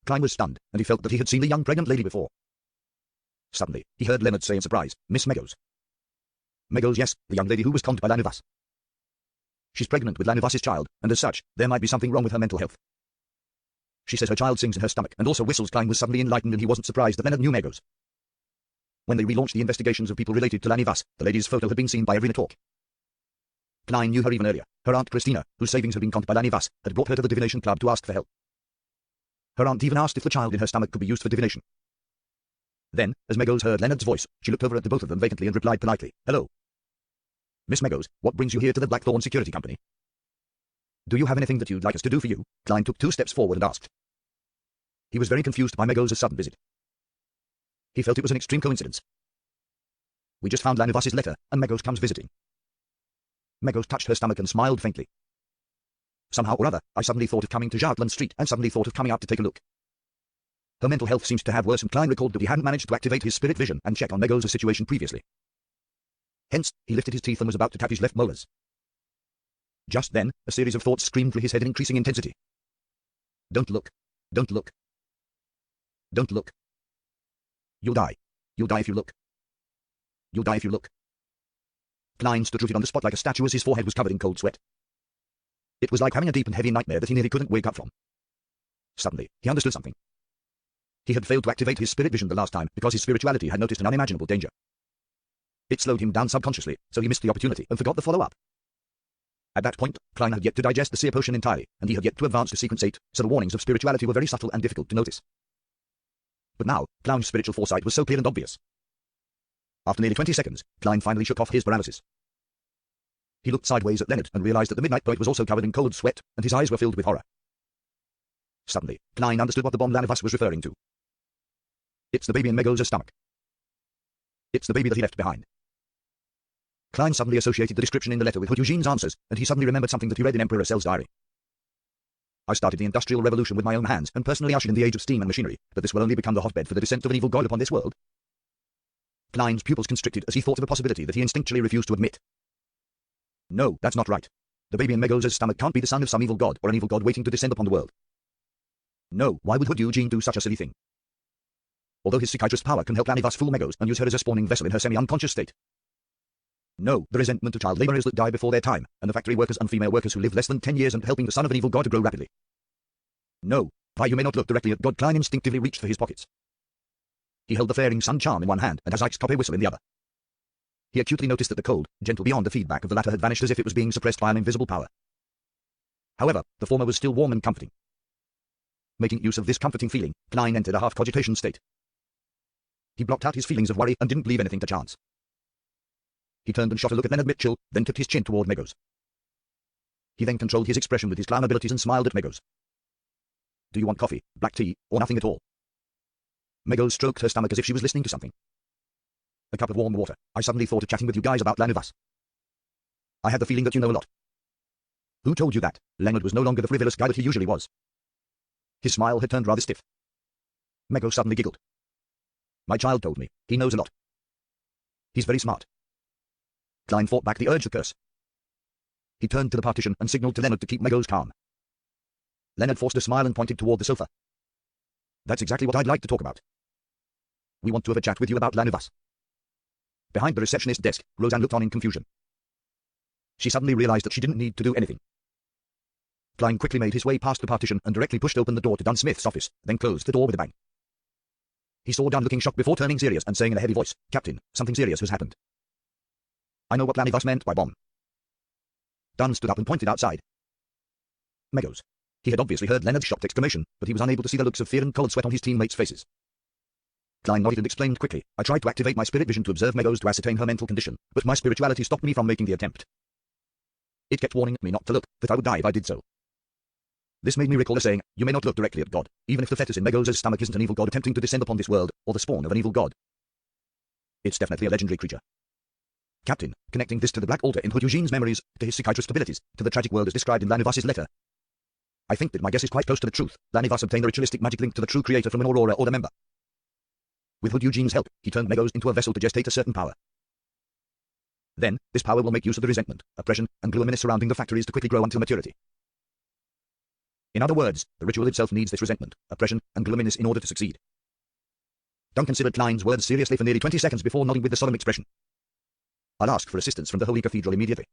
Klein was stunned, and he felt that he had seen the young pregnant lady before. Suddenly, he heard Leonard say in surprise, Miss Meadows. Meadows, yes, the young lady who was conned by Lanivas. She's pregnant with Lanivas's child, and as such, there might be something wrong with her mental health. She says her child sings in her stomach and also whistles. Klein was suddenly enlightened and he wasn't surprised that Leonard knew Meadows. When they relaunched the investigations of people related to Lanivas, the lady's photo had been seen by every Nitalk. Klein knew her even earlier. Her aunt Christina, whose savings had been conned by Lanivas, had brought her to the divination club to ask for help. Her aunt even asked if the child in her stomach could be used for divination. Then, as Meadows heard Leonard's voice, she looked over at the both of them vacantly and replied politely, Hello. Miss Meadows, what brings you here to the Blackthorn Security Company? Do you have anything that you'd like us to do for you? Klein took 2 steps forward and asked. He was very confused by Meadows' sudden visit. He felt it was an extreme coincidence. We just found Lanivas's letter, and Meadows comes visiting. Meadows touched her stomach and smiled faintly. Somehow or other, I suddenly thought of coming to Jartland Street and suddenly thought of coming out to take a look. Her mental health seemed to have worsened. Klein recalled that he hadn't managed to activate his spirit vision and check on Meadows' situation previously. Hence, he lifted his teeth and was about to tap his left molars. Just then, a series of thoughts screamed through his head in increasing intensity. Don't look. Don't look. Don't look. You'll die. You'll die if you look. You'll die if you look. Klein stood rooted on the spot like a statue as his forehead was covered in cold sweat. It was like having a deep and heavy nightmare that he nearly couldn't wake up from. Suddenly, he understood something. He had failed to activate his spirit vision the last time because his spirituality had noticed an unimaginable danger. It slowed him down subconsciously, so he missed the opportunity and forgot the follow-up. At that point, Klein had yet to digest the seer potion entirely, and he had yet to advance to sequence 8, so the warnings of spirituality were very subtle and difficult to notice. But now, Klein's spiritual foresight was so clear and obvious. After nearly 20 seconds, Klein finally shook off his paralysis. He looked sideways at Leonard and realized that the Midnight Poet was also covered in cold sweat, and his eyes were filled with horror. Suddenly, Klein understood what the bomb Lanivas was referring to. It's the baby in Meadows' stomach. It's the baby that he left behind. Klein suddenly associated the description in the letter with Hood Eugene's answers, and he suddenly remembered something that he read in Emperor Cell's diary. I started the Industrial Revolution with my own hands, and personally ushered in the age of steam and machinery, but this will only become the hotbed for the descent of an evil god upon this world. Klein's pupils constricted as he thought of a possibility that he instinctually refused to admit. No, that's not right. The baby in Meadows' stomach can't be the son of some evil god, or an evil god waiting to descend upon the world. No, why would Hood Eugene do such a silly thing? Although his psychiatrist power can help Lanivas fool Meadows and use her as a spawning vessel in her semi-unconscious state. No, the resentment of child laborers that die before their time, and the factory workers and female workers who live less than 10 years and helping the son of an evil god to grow rapidly. No, why you may not look directly at God. Klein instinctively reached for his pockets. He held the flaring sun charm in one hand and Hazaik's copper whistle in the other. He acutely noticed that the cold, gentle beyond the feedback of the latter had vanished as if it was being suppressed by an invisible power. However, the former was still warm and comforting. Making use of this comforting feeling, Klein entered a half-cogitation state. He blocked out his feelings of worry and didn't leave anything to chance. He turned and shot a look at Leonard Mitchell, then tipped his chin toward Meadows. He then controlled his expression with his clown abilities and smiled at Meadows. Do you want coffee, black tea, or nothing at all? Meadows stroked her stomach as if she was listening to something. A cup of warm water. I suddenly thought of chatting with you guys about Lanivas. I had the feeling that you know a lot. Who told you that? Leonard was no longer the frivolous guy that he usually was. His smile had turned rather stiff. Meadows suddenly giggled. My child told me. He knows a lot. He's very smart. Klein fought back the urge to curse. He turned to the partition and signaled to Leonard to keep Meadows calm. Leonard forced a smile and pointed toward the sofa. That's exactly what I'd like to talk about. We want to have a chat with you about Lanivas. Behind the receptionist's desk, Roseanne looked on in confusion. She suddenly realized that she didn't need to do anything. Klein quickly made his way past the partition and directly pushed open the door to Dunn Smith's office, then closed the door with a bang. He saw Dunn looking shocked before turning serious and saying in a heavy voice, Captain, something serious has happened. I know what Lanivas meant by bomb. Dunn stood up and pointed outside. Meadows. He had obviously heard Leonard's shocked exclamation, but he was unable to see the looks of fear and cold sweat on his teammates' faces. Klein nodded and explained quickly, I tried to activate my spirit vision to observe Meadows to ascertain her mental condition, but my spirituality stopped me from making the attempt. It kept warning me not to look, that I would die if I did so. This made me recall a saying, you may not look directly at God, even if the fetus in Meadows' stomach isn't an evil god attempting to descend upon this world, or the spawn of an evil god. It's definitely a legendary creature. Captain, connecting this to the Black Altar in Hood Eugene's memories, to his psychiatrist abilities, to the tragic world as described in Lanivas' letter. I think that my guess is quite close to the truth. Lanivas obtained a ritualistic magic link to the true creator from an Aurora Order member. With Hood Eugene's help, he turned Meadows into a vessel to gestate a certain power. Then, this power will make use of the resentment, oppression, and gloominess surrounding the factories to quickly grow until maturity. In other words, the ritual itself needs this resentment, oppression, and gloominess in order to succeed. Dunn considered Klein's words seriously for nearly 20 seconds before nodding with a solemn expression. I'll ask for assistance from the Holy Cathedral immediately.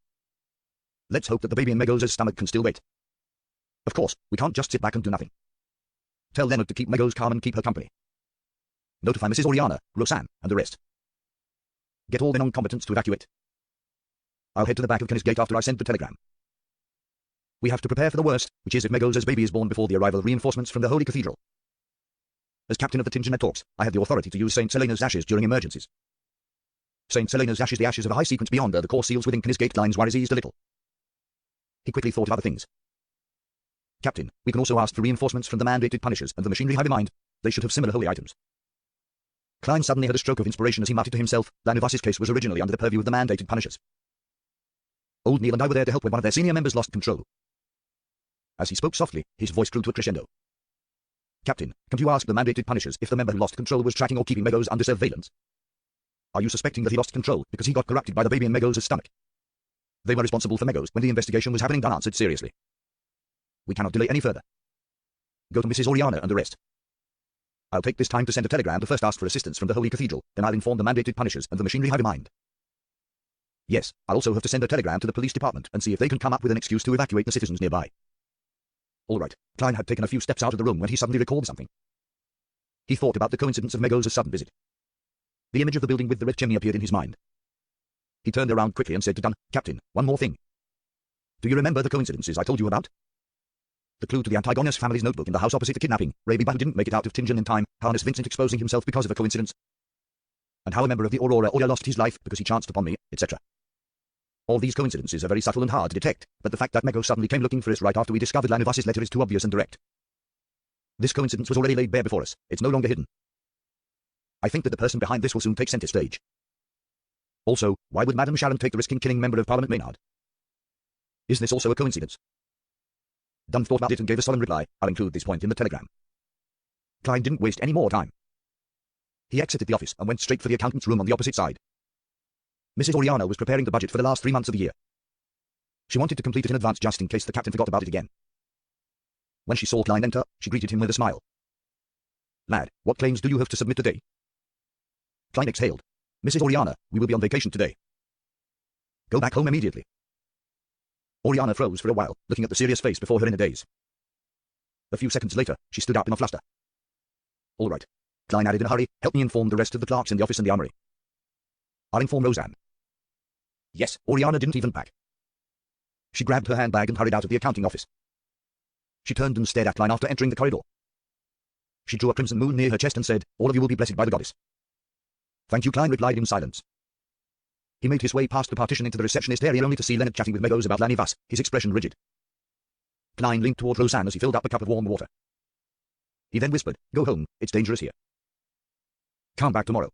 Let's hope that the baby in Meadows' stomach can still wait. Of course, we can't just sit back and do nothing. Tell Leonard to keep Meadows calm and keep her company. Notify Mrs. Oriana, Roseanne, and the rest. Get all the non-combatants to evacuate. I'll head to the back of Kenneth Gate after I send the telegram. We have to prepare for the worst, which is if Meadows' baby is born before the arrival of reinforcements from the Holy Cathedral. As captain of the Tingenet Talks, I have the authority to use St. Selena's ashes during emergencies. St. Selena's ashes, the ashes of a high sequence beyond the core seals within Kenneth Gate. Klein's worries eased a little. He quickly thought of other things. Captain, we can also ask for reinforcements from the mandated punishers and the machinery hive in mind. They should have similar holy items. Klein suddenly had a stroke of inspiration as he muttered to himself, Lanivas' case was originally under the purview of the mandated punishers. Old Neil and I were there to help when one of their senior members lost control. As he spoke softly, his voice grew to a crescendo. Captain, can you ask the mandated punishers if the member who lost control was tracking or keeping Megos under surveillance? Are you suspecting that he lost control because he got corrupted by the baby in Megos' stomach? They were responsible for Megos when the investigation was happening. Dunn answered seriously. We cannot delay any further. Go to Mrs. Oriana and arrest. I'll take this time to send a telegram to first ask for assistance from the Holy Cathedral, then I'll inform the mandated punishers and the machinery have in mind. Yes, I'll also have to send a telegram to the police department and see if they can come up with an excuse to evacuate the citizens nearby. All right. Klein had taken a few steps out of the room when he suddenly recalled something. He thought about the coincidence of Megos' sudden visit. The image of the building with the red chimney appeared in his mind. He turned around quickly and said to Dunn, Captain, one more thing. Do you remember the coincidences I told you about? The clue to the Antigonus family's notebook in the house opposite the kidnapping, Raby Button didn't make it out of Tingen in time, Harness Vincent exposing himself because of a coincidence, and how a member of the Aurora Order lost his life because he chanced upon me, etc. All these coincidences are very subtle and hard to detect, but the fact that Megos suddenly came looking for us right after we discovered Lanivas's letter is too obvious and direct. This coincidence was already laid bare before us. It's no longer hidden. I think that the person behind this will soon take center stage. Also, why would Madame Sharon take the risk in killing Member of Parliament Maynard? Is this also a coincidence? Dunn thought about it and gave a solemn reply. I'll include this point in the telegram. Klein didn't waste any more time. He exited the office and went straight for the accountant's room on the opposite side. Mrs. Oriana was preparing the budget for the last 3 months of the year. She wanted to complete it in advance just in case the captain forgot about it again. When she saw Klein enter, she greeted him with a smile. Lad, what claims do you have to submit today? Klein exhaled. Mrs. Oriana, we will be on vacation today. Go back home immediately. Oriana froze for a while, looking at the serious face before her in a daze. A few seconds later, she stood up in a fluster. All right. Klein added in a hurry, help me inform the rest of the clerks in the office and the armory. I'll inform Roseanne. Yes, Oriana didn't even pack. She grabbed her handbag and hurried out of the accounting office. She turned and stared at Klein after entering the corridor. She drew a crimson moon near her chest and said, all of you will be blessed by the goddess. Thank you, Klein replied in silence. He made his way past the partition into the receptionist area only to see Leonard chatting with Megos about Lanny Vass, his expression rigid. Klein leaned toward Roseanne as he filled up a cup of warm water. He then whispered, go home, it's dangerous here. Come back tomorrow.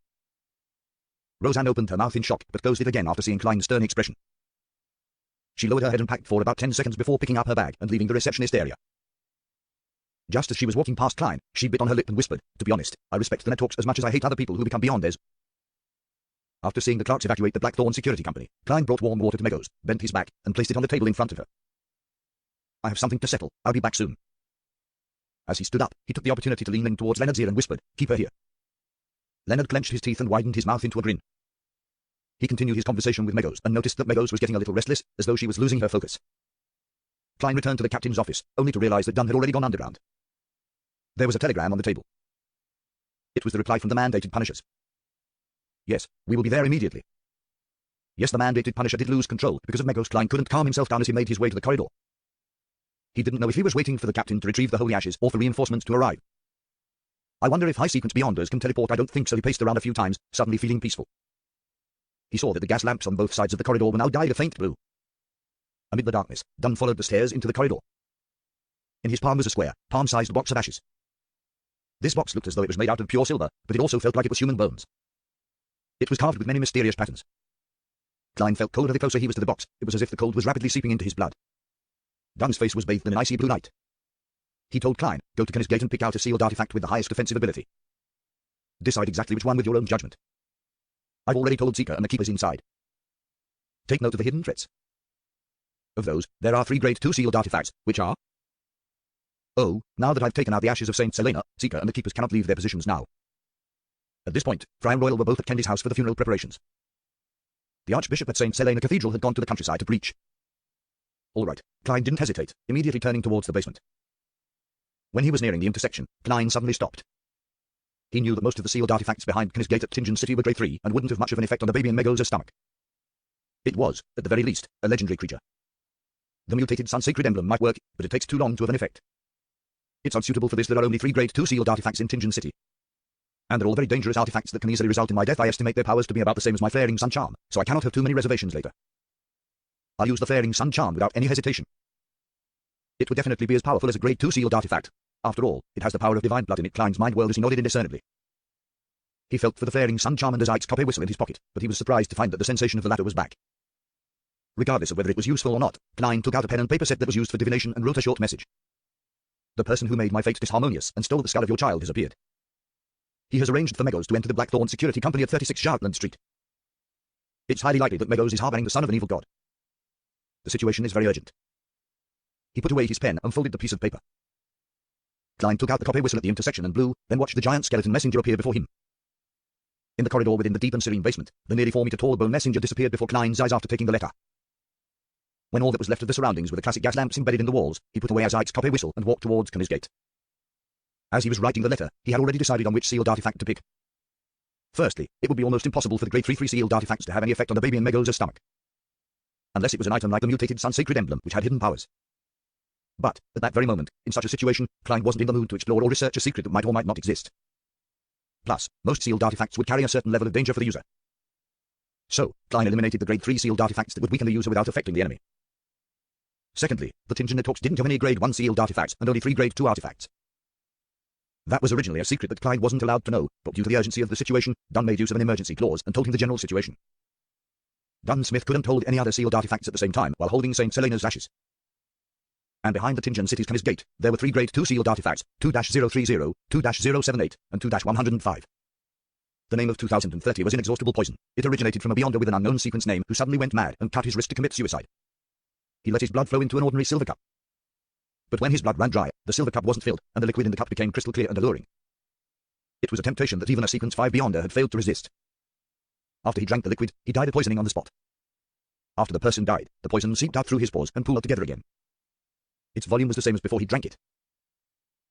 Roseanne opened her mouth in shock, but closed it again after seeing Klein's stern expression. She lowered her head and packed for about 10 seconds before picking up her bag and leaving the receptionist area. Just as she was walking past Klein, she bit on her lip and whispered, to be honest, I respect the Nettalks as much as I hate other people who become beyonders. After seeing the clerks evacuate the Blackthorn Security Company, Klein brought warm water to Megos, bent his back, and placed it on the table in front of her. I have something to settle, I'll be back soon. As he stood up, he took the opportunity to lean in towards Leonard's ear and whispered, keep her here. Leonard clenched his teeth and widened his mouth into a grin. He continued his conversation with Megos and noticed that Megos was getting a little restless, as though she was losing her focus. Klein returned to the captain's office, only to realize that Dunn had already gone underground. There was a telegram on the table. It was the reply from the mandated punishers. Yes, we will be there immediately. Yes, the mandated punisher did lose control because of Megos. Klein couldn't calm himself down as he made his way to the corridor. He didn't know if he was waiting for the captain to retrieve the holy ashes or for reinforcements to arrive. I wonder if high-sequence beyonders can teleport. I don't think so. He paced around a few times, suddenly feeling peaceful. He saw that the gas lamps on both sides of the corridor were now dyed a faint blue. Amid the darkness, Dunn followed the stairs into the corridor. In his palm was a square, palm-sized box of ashes. This box looked as though it was made out of pure silver, but it also felt like it was human bones. It was carved with many mysterious patterns. Klein felt colder the closer he was to the box. It was as if the cold was rapidly seeping into his blood. Dunn's face was bathed in an icy blue light. He told Klein, go to Kenneth Gate and pick out a sealed artifact with the highest defensive ability. Decide exactly which one with your own judgment. I've already told Zika and the keepers inside. Take note of the hidden threats. Of those, there are 3 grade 2 sealed artifacts, which are... Oh, now that I've taken out the ashes of Saint Selena, Zika and the keepers cannot leave their positions now. At this point, Friar Royal were both at Kendy's house for the funeral preparations. The Archbishop at Saint Selena Cathedral had gone to the countryside to preach. All right, Klein didn't hesitate, immediately turning towards the basement. When he was nearing the intersection, Klein suddenly stopped. He knew that most of the sealed artifacts behind Kenneth Gate at Tingen City were grade 3 and wouldn't have much of an effect on the baby in Megos' stomach. It was, at the very least, a legendary creature. The mutated Sun Sacred Emblem might work, but it takes too long to have an effect. It's unsuitable for this. There are only 3 grade 2 sealed artifacts in Tingen City. And they're all very dangerous artifacts that can easily result in my death. I estimate their powers to be about the same as my Flaring Sun Charm, so I cannot have too many reservations later. I'll use the Flaring Sun Charm without any hesitation. It would definitely be as powerful as a grade 2 sealed artifact. After all, it has the power of divine blood in it. Klein's mind whirled as he nodded indiscernibly. He felt for the Flaring Sun Charm and Isaac's copper whistle in his pocket, but he was surprised to find that the sensation of the latter was back. Regardless of whether it was useful or not, Klein took out a pen and paper set that was used for divination and wrote a short message. The person who made my fate disharmonious and stole the skull of your child has appeared. He has arranged for Megos to enter the Blackthorn Security Company at 36 Sharpland Street. It's highly likely that Megos is harboring the son of an evil god. The situation is very urgent. He put away his pen and folded the piece of paper. Klein took out the copy whistle at the intersection and blew, then watched the giant skeleton messenger appear before him. In the corridor within the deep and serene basement, the nearly 4-meter-tall bone messenger disappeared before Klein's eyes after taking the letter. When all that was left of the surroundings were the classic gas lamps embedded in the walls, he put away Isaac's copy whistle and walked towards Gate. As he was writing the letter, he had already decided on which sealed artifact to pick. Firstly, it would be almost impossible for the Grade 3 sealed artifacts to have any effect on the baby in Megos' stomach, unless it was an item like the mutated Sun Sacred Emblem, which had hidden powers. But, at that very moment, in such a situation, Klein wasn't in the mood to explore or research a secret that might or might not exist. Plus, most sealed artifacts would carry a certain level of danger for the user. So, Klein eliminated the Grade 3 sealed artifacts that would weaken the user without affecting the enemy. Secondly, the Tingen Networks didn't have any Grade 1 sealed artifacts and only 3 Grade 2 artifacts. That was originally a secret that Klein wasn't allowed to know, but due to the urgency of the situation, Dunn made use of an emergency clause and told him the general situation. Dunn Smith couldn't hold any other sealed artifacts at the same time while holding St. Selena's ashes. And behind the Tingen City's Canis Gate, there were 3 Grade 2 sealed artifacts, 2-030, 2-078, and 2-105. The name of 2030 was inexhaustible poison. It originated from a Beyonder with an unknown sequence name who suddenly went mad and cut his wrist to commit suicide. He let his blood flow into an ordinary silver cup. But when his blood ran dry, the silver cup wasn't filled, and the liquid in the cup became crystal clear and alluring. It was a temptation that even a Sequence 5 Beyonder had failed to resist. After he drank the liquid, he died of poisoning on the spot. After the person died, the poison seeped out through his pores and pooled together again. Its volume was the same as before he drank it.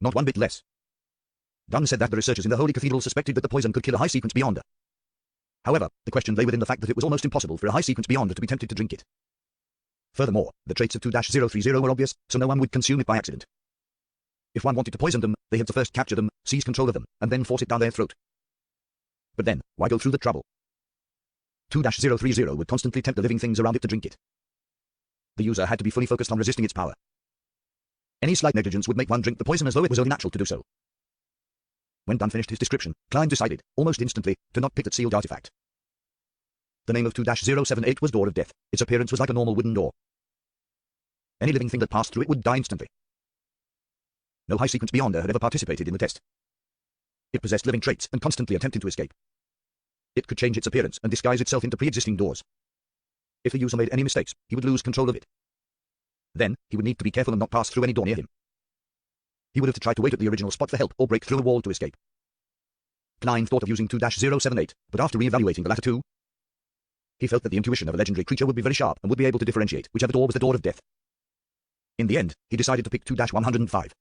Not one bit less. Dunn said that the researchers in the Holy Cathedral suspected that the poison could kill a high sequence Beyonder. However, the question lay within the fact that it was almost impossible for a high sequence Beyonder to be tempted to drink it. Furthermore, the traits of 2-030 were obvious, so no one would consume it by accident. If one wanted to poison them, they had to first capture them, seize control of them, and then force it down their throat. But then, why go through the trouble? 2-030 would constantly tempt the living things around it to drink it. The user had to be fully focused on resisting its power. Any slight negligence would make one drink the poison as though it was only natural to do so. When Dunn finished his description, Klein decided, almost instantly, to not pick that sealed artifact. The name of 2-078 was Door of Death. Its appearance was like a normal wooden door. Any living thing that passed through it would die instantly. No high sequence Beyonder had ever participated in the test. It possessed living traits and constantly attempted to escape. It could change its appearance and disguise itself into pre-existing doors. If the user made any mistakes, he would lose control of it. Then, he would need to be careful and not pass through any door near him. He would have to try to wait at the original spot for help or break through a wall to escape. Klein thought of using 2-078, but after re-evaluating the latter two, he felt that the intuition of a legendary creature would be very sharp and would be able to differentiate whichever door was the Door of Death. In the end, he decided to pick 2-105.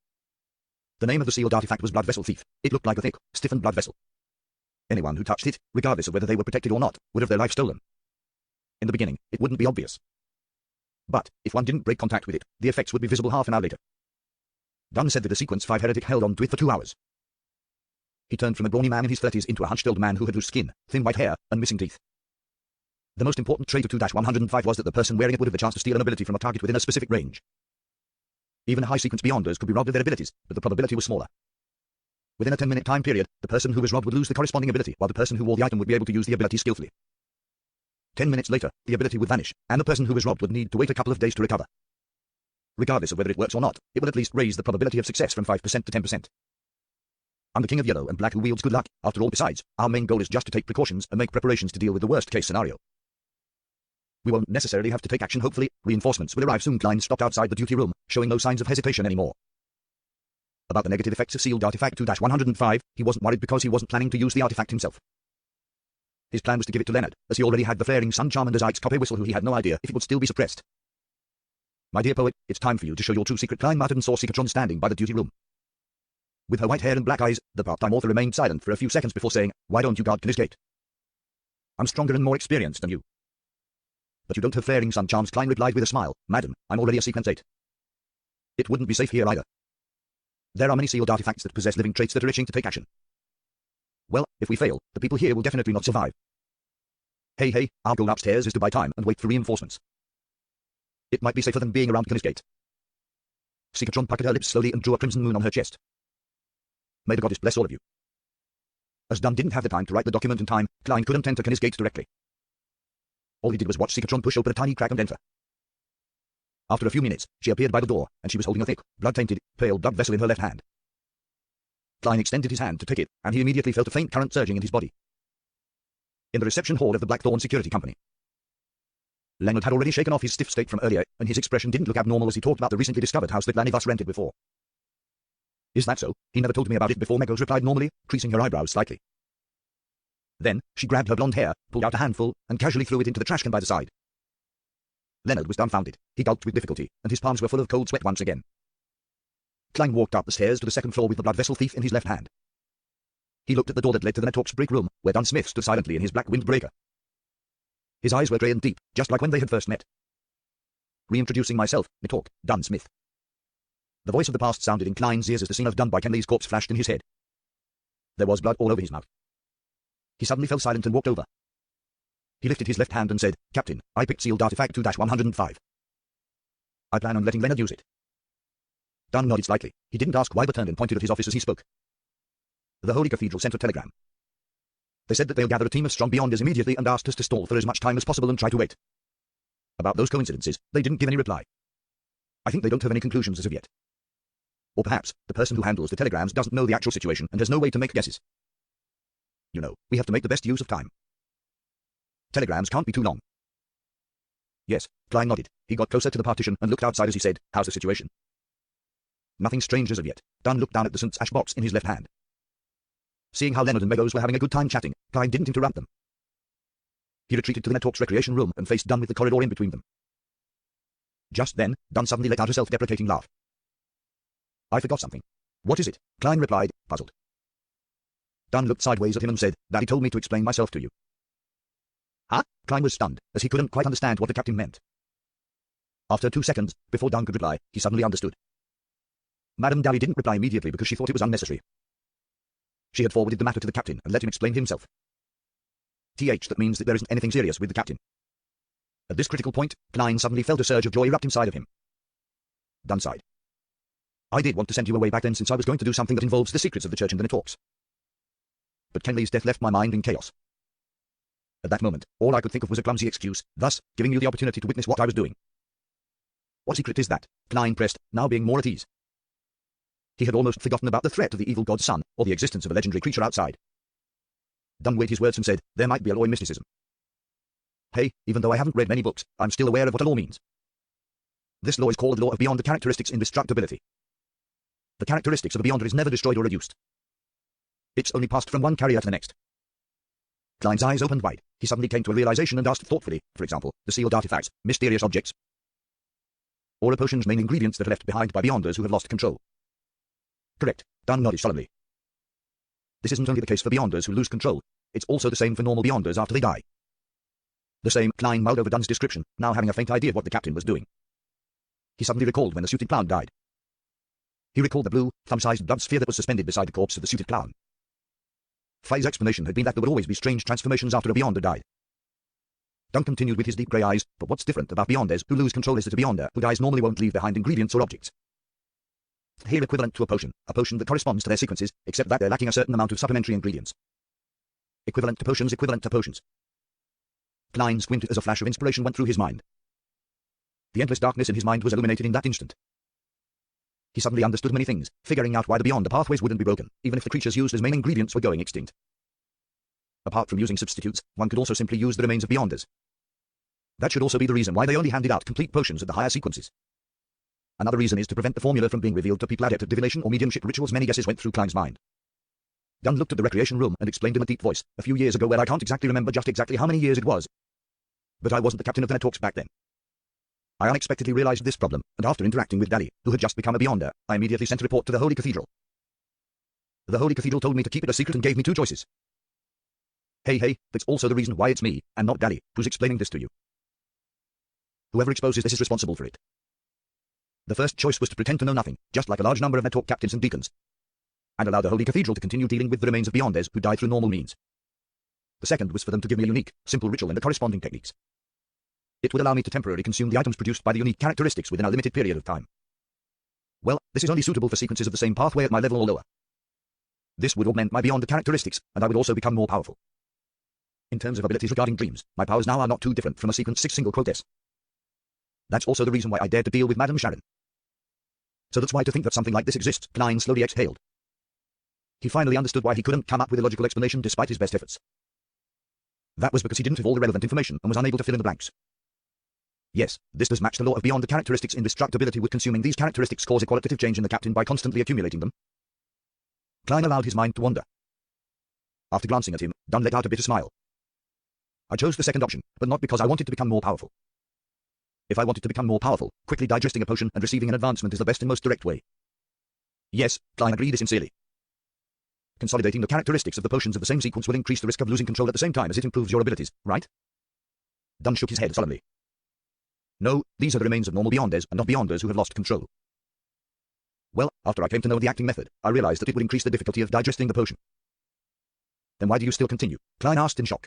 The name of the sealed artifact was Blood Vessel Thief. It looked like a thick, stiffened blood vessel. Anyone who touched it, regardless of whether they were protected or not, would have their life stolen. In the beginning, it wouldn't be obvious. But, if one didn't break contact with it, the effects would be visible half an hour later. Dunn said that the Sequence 5 heretic held on to it for 2 hours. He turned from a brawny man in his 30s into a hunched old man who had loose skin, thin white hair, and missing teeth. The most important trait of 2-105 was that the person wearing it would have the chance to steal an ability from a target within a specific range. Even high sequence Beyonders could be robbed of their abilities, but the probability was smaller. Within a 10-minute time period, the person who was robbed would lose the corresponding ability, while the person who wore the item would be able to use the ability skillfully. 10 minutes later, the ability would vanish, and the person who was robbed would need to wait a couple of days to recover. Regardless of whether it works or not, it will at least raise the probability of success from 5% to 10%. I'm the King of Yellow and Black who wields good luck. After all, besides, our main goal is just to take precautions and make preparations to deal with the worst-case scenario. We won't necessarily have to take action. Hopefully, reinforcements will arrive soon. Klein stopped outside the duty room, showing no signs of hesitation anymore. About the negative effects of sealed artifact 2-105, he wasn't worried because he wasn't planning to use the artifact himself. His plan was to give it to Leonard, as he already had the flaring sun charm and Isaac's copy whistle, who he had no idea if it would still be suppressed. My dear poet, it's time for you to show your true secret. Klein Martin saw Psychotron standing by the duty room. With her white hair and black eyes, the part-time author remained silent for a few seconds before saying, "Why don't you guard Canis Gate? I'm stronger and more experienced than you." "But you don't have flaring sun charms," Klein replied with a smile. "Madam, I'm already a Sequence 8. It wouldn't be safe here either. There are many sealed artifacts that possess living traits that are itching to take action. Well, if we fail, the people here will definitely not survive. Hey, our goal upstairs is to buy time and wait for reinforcements. It might be safer than being around Canis Gate." Psychotron puckered her lips slowly and drew a crimson moon on her chest. "May the goddess bless all of you." As Dunn didn't have the time to write the document in time, Klein couldn't enter Canis Gate directly. All he did was watch Seekatron push open a tiny crack and enter. After a few minutes, she appeared by the door, and she was holding a thick, blood-tainted, pale blood vessel in her left hand. Klein extended his hand to take it, and he immediately felt a faint current surging in his body. In the reception hall of the Blackthorn Security Company, Leonard had already shaken off his stiff state from earlier, and his expression didn't look abnormal as he talked about the recently discovered house that Lanny thus rented before. Is that so? He never told me about it before, Megos replied normally, creasing her eyebrows slightly. Then, she grabbed her blonde hair, pulled out a handful, and casually threw it into the trash can by the side. Leonard was dumbfounded. He gulped with difficulty, and his palms were full of cold sweat once again. Klein walked up the stairs to the second floor with the blood vessel thief in his left hand. He looked at the door that led to the Netalk's break room, where Dunn Smith stood silently in his black windbreaker. His eyes were grey and deep, just like when they had first met. Reintroducing myself, Netalk, Dunn Smith. The voice of the past sounded in Klein's ears as the scene of Dunn by Kenley's corpse flashed in his head. There was blood all over his mouth. He suddenly fell silent and walked over. He lifted his left hand and said, Captain, I picked sealed artifact 2-105. I plan on letting Leonard use it. Dunn nodded slightly. He didn't ask why but turned and pointed at his office as he spoke. The Holy Cathedral sent a telegram. They said that they'll gather a team of strong Beyonders immediately and asked us to stall for as much time as possible and try to wait. About those coincidences, they didn't give any reply. I think they don't have any conclusions as of yet. Or perhaps, the person who handles the telegrams doesn't know the actual situation and has no way to make guesses. You know, we have to make the best use of time. Telegrams can't be too long. Yes, Klein nodded. He got closer to the partition and looked outside as he said, how's the situation? Nothing strange as of yet. Dunn looked down at the St. Ash box in his left hand. Seeing how Leonard and Megos were having a good time chatting, Klein didn't interrupt them. He retreated to the Netalk's recreation room and faced Dunn with the corridor in between them. Just then, Dunn suddenly let out a self-deprecating laugh. I forgot something. What is it? Klein replied, puzzled. Dunn looked sideways at him and said, Daddy told me to explain myself to you. Huh? Klein was stunned, as he couldn't quite understand what the captain meant. After 2 seconds, before Dunn could reply, he suddenly understood. Madame Dally didn't reply immediately because she thought it was unnecessary. She had forwarded the matter to the captain and let him explain himself. That means that there isn't anything serious with the captain. At this critical point, Klein suddenly felt a surge of joy erupt inside of him. Dunn sighed. I did want to send you away back then since I was going to do something that involves the secrets of the church and the Netalks. But Kenley's death left my mind in chaos. At that moment, all I could think of was a clumsy excuse, thus giving you the opportunity to witness what I was doing. What secret is that? Klein pressed, now being more at ease. He had almost forgotten about the threat of the evil god's son, or the existence of a legendary creature outside. Dunn weighed his words and said, there might be a law in mysticism. Hey, even though I haven't read many books, I'm still aware of what a law means. This law is called the law of beyond the characteristics indestructibility. The characteristics of a beyonder is never destroyed or reduced. It's only passed from one carrier to the next. Klein's eyes opened wide. He suddenly came to a realization and asked thoughtfully, for example, the sealed artifacts, mysterious objects, or a potion's main ingredients that are left behind by beyonders who have lost control. Correct. Dunn nodded solemnly. This isn't only the case for beyonders who lose control, it's also the same for normal beyonders after they die. The same. Klein mulled over Dunn's description, now having a faint idea of what the captain was doing. He suddenly recalled when the suited clown died. He recalled the blue, thumb-sized blood sphere that was suspended beside the corpse of the suited clown. Fry's explanation had been that there would always be strange transformations after a beyonder died. Dunn continued with his deep grey eyes, but what's different about beyonders who lose control is that a beyonder who dies normally won't leave behind ingredients or objects. Here equivalent to a potion that corresponds to their sequences, except that they're lacking a certain amount of supplementary ingredients. Equivalent to potions. Klein squinted as a flash of inspiration went through his mind. The endless darkness in his mind was illuminated in that instant. He suddenly understood many things, figuring out why the beyond pathways wouldn't be broken, even if the creatures used as main ingredients were going extinct. Apart from using substitutes, one could also simply use the remains of beyonders. That should also be the reason why they only handed out complete potions at the higher sequences. Another reason is to prevent the formula from being revealed to people adept at divination or mediumship rituals. Many guesses went through Klein's mind. Dunn looked at the recreation room and explained in a deep voice, a few years ago where I can't exactly remember just exactly how many years it was. But I wasn't the captain of the Netalks back then. I unexpectedly realized this problem, and after interacting with Dally, who had just become a beyonder, I immediately sent a report to the Holy Cathedral. The Holy Cathedral told me to keep it a secret and gave me 2 choices. Hey, that's also the reason why it's me, and not Dally, who's explaining this to you. Whoever exposes this is responsible for it. The first choice was to pretend to know nothing, just like a large number of Netalk captains and deacons, and allow the Holy Cathedral to continue dealing with the remains of beyonders who died through normal means. The second was for them to give me a unique, simple ritual and the corresponding techniques. It would allow me to temporarily consume the items produced by the unique characteristics within a limited period of time. Well, this is only suitable for sequences of the same pathway at my level or lower. This would augment my beyond characteristics, and I would also become more powerful. In terms of abilities regarding dreams, my powers now are not too different from a sequence 6 single quote S. That's also the reason why I dared to deal with Madame Sharon. So that's why to think that something like this exists, Klein slowly exhaled. He finally understood why he couldn't come up with a logical explanation despite his best efforts. That was because he didn't have all the relevant information and was unable to fill in the blanks. Yes, this does match the law of beyond the characteristics indestructibility with consuming these characteristics cause a qualitative change in the captain by constantly accumulating them. Klein allowed his mind to wander. After glancing at him, Dunn let out a bitter smile. I chose the second option, but not because I wanted to become more powerful. If I wanted to become more powerful, quickly digesting a potion and receiving an advancement is the best and most direct way. Yes, Klein agreed sincerely. Consolidating the characteristics of the potions of the same sequence will increase the risk of losing control at the same time as it improves your abilities, right? Dunn shook his head solemnly. No, these are the remains of normal Beyonders and not Beyonders who have lost control. Well, after I came to know the acting method, I realized that it would increase the difficulty of digesting the potion. Then why do you still continue? Klein asked in shock.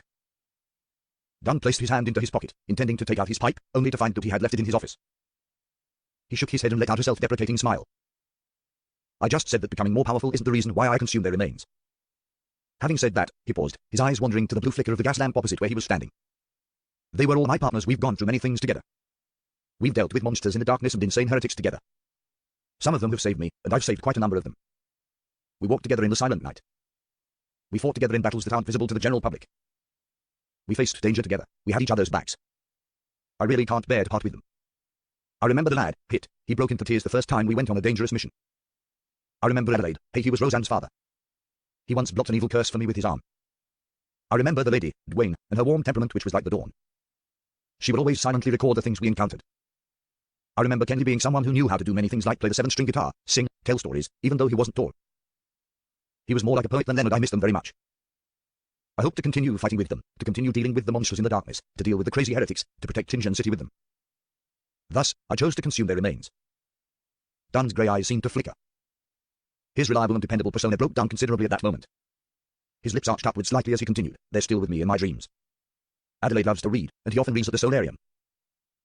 Dunn placed his hand into his pocket, intending to take out his pipe, only to find that he had left it in his office. He shook his head and let out a self-deprecating smile. I just said that becoming more powerful isn't the reason why I consume their remains. Having said that, he paused, his eyes wandering to the blue flicker of the gas lamp opposite where he was standing. They were all my partners. We've gone through many things together. We've dealt with monsters in the darkness and insane heretics together. Some of them have saved me, and I've saved quite a number of them. We walked together in the silent night. We fought together in battles that aren't visible to the general public. We faced danger together. We had each other's backs. I really can't bear to part with them. I remember the lad, Pitt. He broke into tears the first time we went on a dangerous mission. I remember Adelaide. Hey, he was Roseanne's father. He once blocked an evil curse for me with his arm. I remember the lady, Dwayne, and her warm temperament which was like the dawn. She would always silently record the things we encountered. I remember Kenley being someone who knew how to do many things like play the 7-string guitar, sing, tell stories, even though he wasn't tall. He was more like a poet than Leonard. I miss them very much. I hope to continue fighting with them, to continue dealing with the monsters in the darkness, to deal with the crazy heretics, to protect Tinjan City with them. Thus, I chose to consume their remains. Dunn's grey eyes seemed to flicker. His reliable and dependable persona broke down considerably at that moment. His lips arched upward slightly as he continued, "They're still with me in my dreams. Adelaide loves to read, and he often reads at the solarium.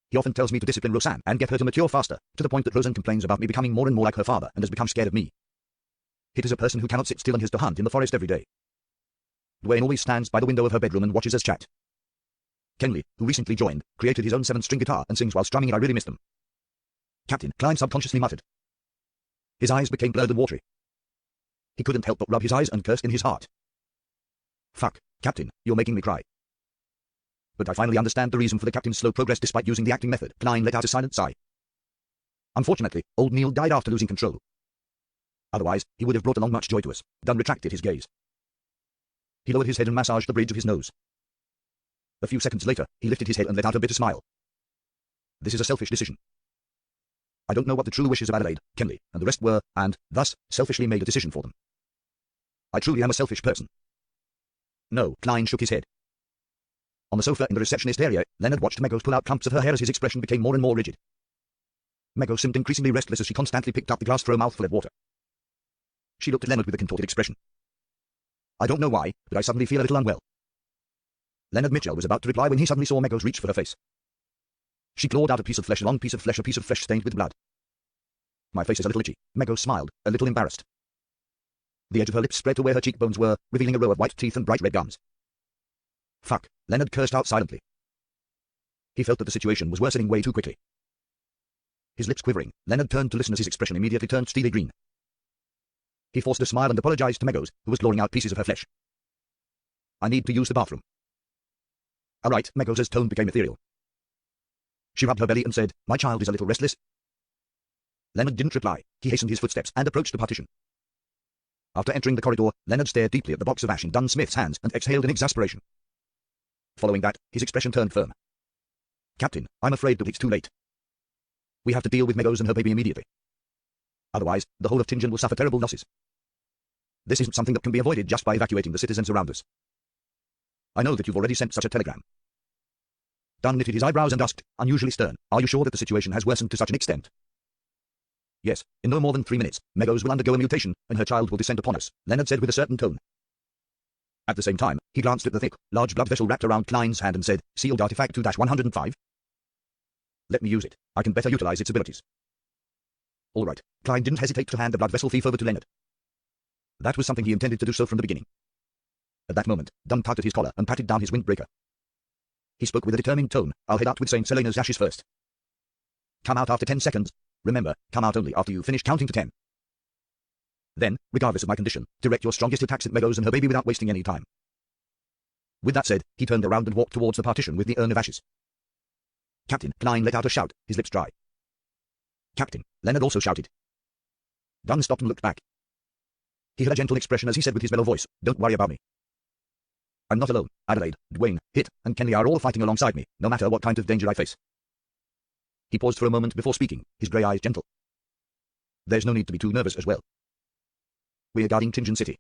He often tells me to discipline Roseanne and get her to mature faster, to the point that Roseanne complains about me becoming more and more like her father and has become scared of me. It is a person who cannot sit still and has to hunt in the forest every day. Dwayne always stands by the window of her bedroom and watches us chat. Kenley, who recently joined, created his own 7-string guitar and sings while strumming it. I really miss them." Captain Klein subconsciously muttered. His eyes became blurred and watery. He couldn't help but rub his eyes and cursed in his heart. "Fuck, Captain, you're making me cry." "But I finally understand the reason for the captain's slow progress despite using the acting method." Klein let out a silent sigh. "Unfortunately, old Neil died after losing control. Otherwise, he would have brought along much joy to us." Dunn retracted his gaze. He lowered his head and massaged the bridge of his nose. A few seconds later, he lifted his head and let out a bitter smile. "This is a selfish decision. I don't know what the true wishes of Adelaide, Kenley, and the rest were, and, thus, selfishly made a decision for them. I truly am a selfish person." "No," Klein shook his head. On the sofa in the receptionist area, Leonard watched Megos pull out clumps of her hair as his expression became more and more rigid. Megos seemed increasingly restless as she constantly picked up the glass for a mouthful of water. She looked at Leonard with a contorted expression. "I don't know why, but I suddenly feel a little unwell." Leonard Mitchell was about to reply when he suddenly saw Megos reach for her face. She clawed out a piece of flesh, a long piece of flesh stained with blood. "My face is a little itchy." Megos smiled, a little embarrassed. The edge of her lips spread to where her cheekbones were, revealing a row of white teeth and bright red gums. "Fuck," Leonard cursed out silently. He felt that the situation was worsening way too quickly. His lips quivering, Leonard turned to listen as his expression immediately turned steely green. He forced a smile and apologized to Megos, who was clawing out pieces of her flesh. "I need to use the bathroom." "All right," Megos' tone became ethereal. She rubbed her belly and said, "My child is a little restless." Leonard didn't reply. He hastened his footsteps and approached the partition. After entering the corridor, Leonard stared deeply at the box of ash in Dunn Smith's hands and exhaled in exasperation. Following that, his expression turned firm. "Captain, I'm afraid that it's too late. We have to deal with Megos and her baby immediately. Otherwise, the whole of Tinjan will suffer terrible losses. This isn't something that can be avoided just by evacuating the citizens around us. I know that you've already sent such a telegram." Dunn knitted his eyebrows and asked, unusually stern, "Are you sure that the situation has worsened to such an extent?" "Yes, in no more than 3 minutes, Megos will undergo a mutation, and her child will descend upon us," Leonard said with a certain tone. At the same time, he glanced at the thick, large blood vessel wrapped around Klein's hand and said, "Sealed artifact 2-105? Let me use it. I can better utilize its abilities." "All right." Klein didn't hesitate to hand the blood vessel thief over to Leonard. That was something he intended to do so from the beginning. At that moment, Dunn tugged at his collar and patted down his windbreaker. He spoke with a determined tone. I'll head out with St. Selena's ashes first. Come out after 10 seconds. Remember, come out only after you finish counting to 10. Then, regardless of my condition, direct your strongest attacks at Meadows and her baby without wasting any time. With that said, he turned around and walked towards the partition with the urn of ashes. Captain Klein let out a shout, his lips dry. Captain, Leonard also shouted. Dunn stopped and looked back. He had a gentle expression as he said with his mellow voice, don't worry about me. I'm not alone. Adelaide, Dwayne, Hit, and Kenny are all fighting alongside me, no matter what kind of danger I face. He paused for a moment before speaking, his grey eyes gentle. There's no need to be too nervous as well. We're guarding Tingen City.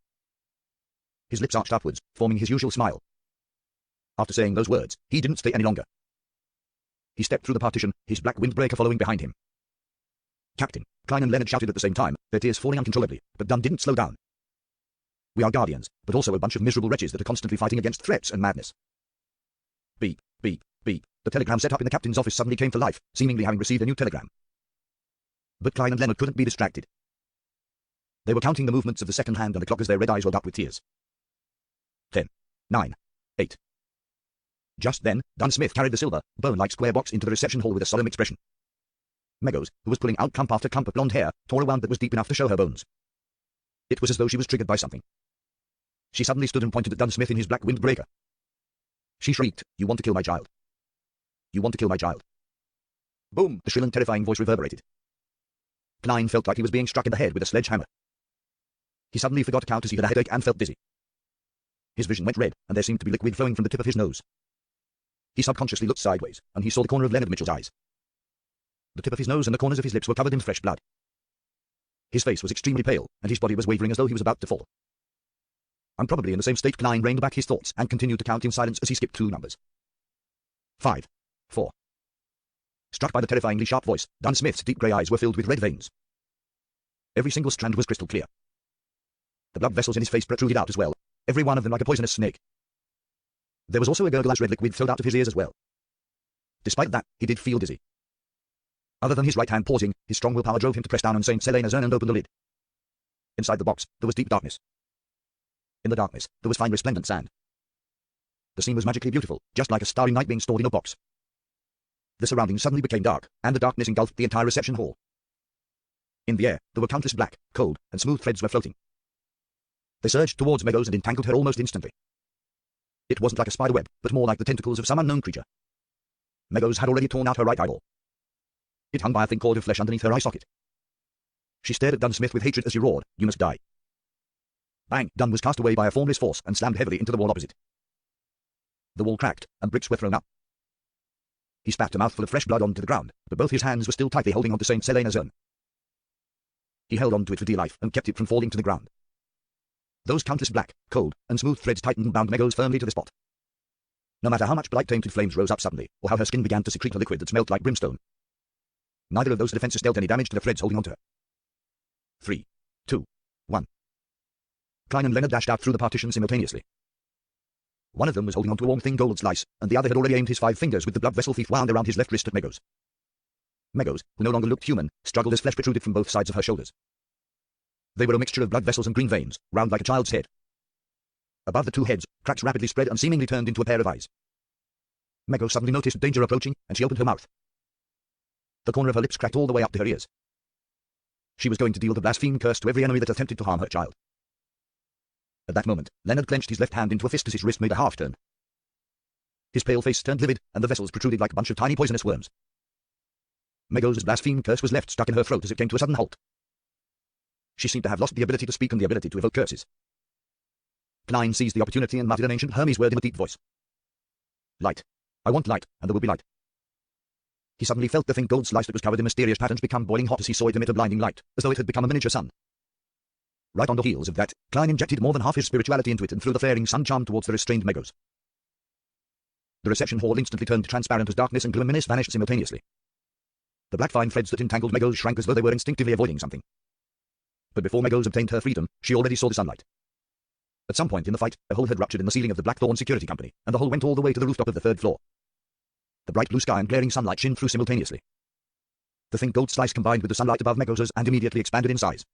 His lips arched upwards, forming his usual smile. After saying those words, he didn't stay any longer. He stepped through the partition, his black windbreaker following behind him. Captain, Klein and Leonard shouted at the same time, their tears falling uncontrollably, but Dunn didn't slow down. We are guardians, but also a bunch of miserable wretches that are constantly fighting against threats and madness. Beep, beep, beep. The telegram set up in the captain's office suddenly came to life, seemingly having received a new telegram. But Klein and Leonard couldn't be distracted. They were counting the movements of the second hand on the clock as their red eyes welled up with tears. 10, 9, 8. Just then, Dunn Smith carried the silver, bone-like square box into the reception hall with a solemn expression. Meadows, who was pulling out clump after clump of blonde hair, tore a wound that was deep enough to show her bones. It was as though she was triggered by something. She suddenly stood and pointed at Dunn Smith in his black windbreaker. She shrieked, "You want to kill my child. You want to kill my child." Boom! The shrill and terrifying voice reverberated. Klein felt like he was being struck in the head with a sledgehammer. He suddenly forgot to count as he had a headache and felt dizzy. His vision went red, and there seemed to be liquid flowing from the tip of his nose. He subconsciously looked sideways, and he saw the corner of Leonard Mitchell's eyes. The tip of his nose and the corners of his lips were covered in fresh blood. His face was extremely pale, and his body was wavering as though he was about to fall. And probably in the same state, Klein reined back his thoughts and continued to count in silence as he skipped 2 numbers. 5, 4. Struck by the terrifyingly sharp voice, Dunn Smith's deep grey eyes were filled with red veins. Every single strand was crystal clear. The blood vessels in his face protruded out as well, every one of them like a poisonous snake. There was also a gurgle as red liquid flowed out of his ears as well. Despite that, he did feel dizzy. Other than his right hand pausing, his strong willpower drove him to press down on St. Selena's urn and open the lid. Inside the box, there was deep darkness. In the darkness, there was fine resplendent sand. The scene was magically beautiful, just like a starry night being stored in a box. The surroundings suddenly became dark, and the darkness engulfed the entire reception hall. In the air, there were countless black, cold, and smooth threads were floating. They surged towards Meadows and entangled her almost instantly. It wasn't like a spider web, but more like the tentacles of some unknown creature. Meadows had already torn out her right eyeball. It hung by a thin cord of flesh underneath her eye socket. She stared at Dunn Smith with hatred as she roared, "You must die." Bang! Dunn was cast away by a formless force and slammed heavily into the wall opposite. The wall cracked, and bricks were thrown up. He spat a mouthful of fresh blood onto the ground, but both his hands were still tightly holding onto St. Selena's urn. He held on to it for dear life and kept it from falling to the ground. Those countless black, cold, and smooth threads tightened and bound Meadows firmly to the spot. No matter how much blight-tainted flames rose up suddenly, or how her skin began to secrete a liquid that smelled like brimstone, neither of those defenses dealt any damage to the threads holding onto her. 3, 2, 1. Klein and Leonard dashed out through the partition simultaneously. One of them was holding onto a warm thin gold slice, and the other had already aimed his 5 fingers with the blood vessel thief wound around his left wrist at Meadows. Meadows, who no longer looked human, struggled as flesh protruded from both sides of her shoulders. They were a mixture of blood vessels and green veins, round like a child's head. Above the 2 heads, cracks rapidly spread and seemingly turned into a pair of eyes. Meadows suddenly noticed danger approaching, and she opened her mouth. The corner of her lips cracked all the way up to her ears. She was going to deal the blaspheme curse to every enemy that attempted to harm her child. At that moment, Leonard clenched his left hand into a fist as his wrist made a half-turn. His pale face turned livid, and the vessels protruded like a bunch of tiny poisonous worms. Meadows' blaspheme curse was left stuck in her throat as it came to a sudden halt. She seemed to have lost the ability to speak and the ability to evoke curses. Klein seized the opportunity and muttered an ancient Hermes word in a deep voice. Light. I want light, and there will be light. He suddenly felt the thin gold slice that was covered in mysterious patterns become boiling hot as he saw it emit a blinding light, as though it had become a miniature sun. Right on the heels of that, Klein injected more than half his spirituality into it and threw the flaring sun charm towards the restrained Meadows. The reception hall instantly turned transparent as darkness and gloominess vanished simultaneously. The black fine threads that entangled Meadows shrank as though they were instinctively avoiding something. But before Meadows obtained her freedom, she already saw the sunlight. At some point in the fight, a hole had ruptured in the ceiling of the Blackthorn Security Company, and the hole went all the way to the rooftop of the 3rd floor. The bright blue sky and glaring sunlight shone through simultaneously. The thin gold slice combined with the sunlight above Meadows and immediately expanded in size.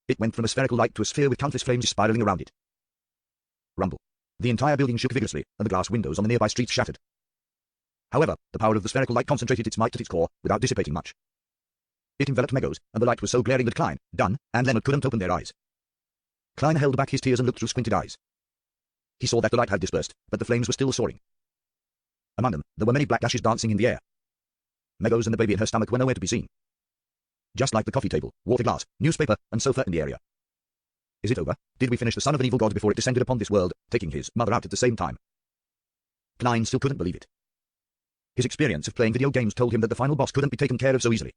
It went from a spherical light to a sphere with countless flames spiraling around it. rumble. The entire building shook vigorously, and the glass windows on the nearby streets shattered. However, the power of the spherical light concentrated its might at its core, without dissipating much. It enveloped Meadows, and the light was so glaring that Klein, Dunn, and Leonard couldn't open their eyes. Klein held back his tears and looked through squinted eyes. He saw that the light had dispersed, but the flames were still soaring. Among them, there were many black dashes dancing in the air. Meadows and the baby in her stomach were nowhere to be seen. Just like the coffee table, water glass, newspaper, and sofa in the area. Is it over? Did we finish the son of an evil god before it descended upon this world, taking his mother out at the same time? Klein still couldn't believe it. His experience of playing video games told him that the final boss couldn't be taken care of so easily.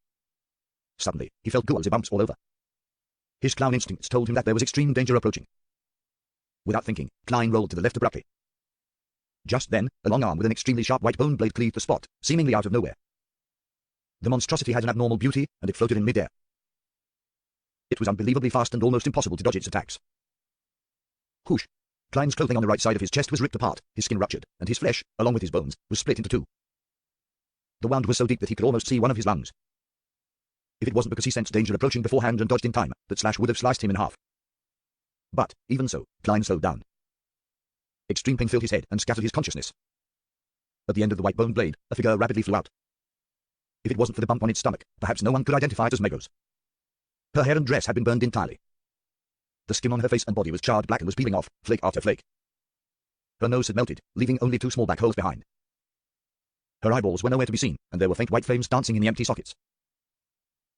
Suddenly, he felt ghouls bumps all over. His clown instincts told him that there was extreme danger approaching. Without thinking, Klein rolled to the left abruptly. Just then, a long arm with an extremely sharp white bone blade cleaved the spot, seemingly out of nowhere. The monstrosity had an abnormal beauty, and it floated in mid-air. It was unbelievably fast and almost impossible to dodge its attacks. Whoosh! Klein's clothing on the right side of his chest was ripped apart, his skin ruptured, and his flesh, along with his bones, was split into two. The wound was so deep that he could almost see one of his lungs. If it wasn't because he sensed danger approaching beforehand and dodged in time, that slash would have sliced him in half. But, even so, Klein slowed down. Extreme pain filled his head and scattered his consciousness. At the end of the white bone blade, a figure rapidly flew out. If it wasn't for the bump on its stomach, perhaps no one could identify it as Meadows. Her hair and dress had been burned entirely. The skin on her face and body was charred black and was peeling off, flake after flake. Her nose had melted, leaving only two small black holes behind. Her eyeballs were nowhere to be seen, and there were faint white flames dancing in the empty sockets.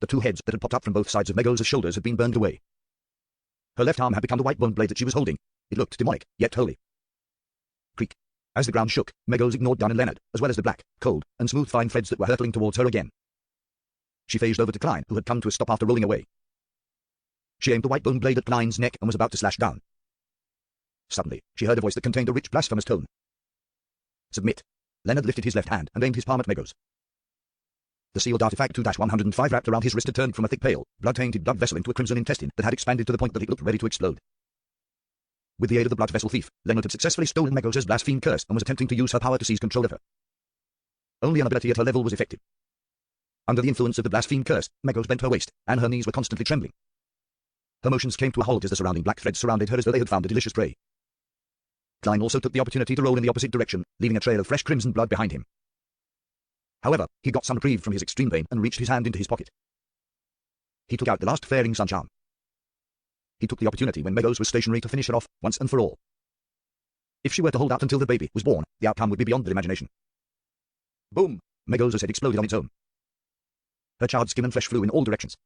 The two heads that had popped up from both sides of Meadows' shoulders had been burned away. Her left arm had become the white bone blade that she was holding. It looked demonic, yet holy. Creak. As the ground shook, Meadows ignored Dunn and Leonard, as well as the black, cold, and smooth fine threads that were hurtling towards her again. She phased over to Klein, who had come to a stop after rolling away. She aimed the white bone blade at Klein's neck and was about to slash down. Suddenly, she heard a voice that contained a rich, blasphemous tone. Submit. Leonard lifted his left hand and aimed his palm at Meadows. The sealed artifact 2-105 wrapped around his wrist had turned from a thick pale, blood-tainted blood vessel into a crimson intestine that had expanded to the point that it looked ready to explode. With the aid of the blood vessel thief, Leonard had successfully stolen Meadows' blaspheme curse and was attempting to use her power to seize control of her. Only an ability at her level was effective. Under the influence of the blaspheme curse, Meadows bent her waist, and her knees were constantly trembling. Her motions came to a halt as the surrounding black threads surrounded her as though they had found a delicious prey. Klein also took the opportunity to roll in the opposite direction, leaving a trail of fresh crimson blood behind him. However, he got some reprieve from his extreme pain and reached his hand into his pocket. He took out the last flaring sun charm. He took the opportunity when Meadows was stationary to finish her off, once and for all. If she were to hold out until the baby was born, the outcome would be beyond their imagination. Boom! Meadows' head exploded on its own. Her charred skin and flesh flew in all directions.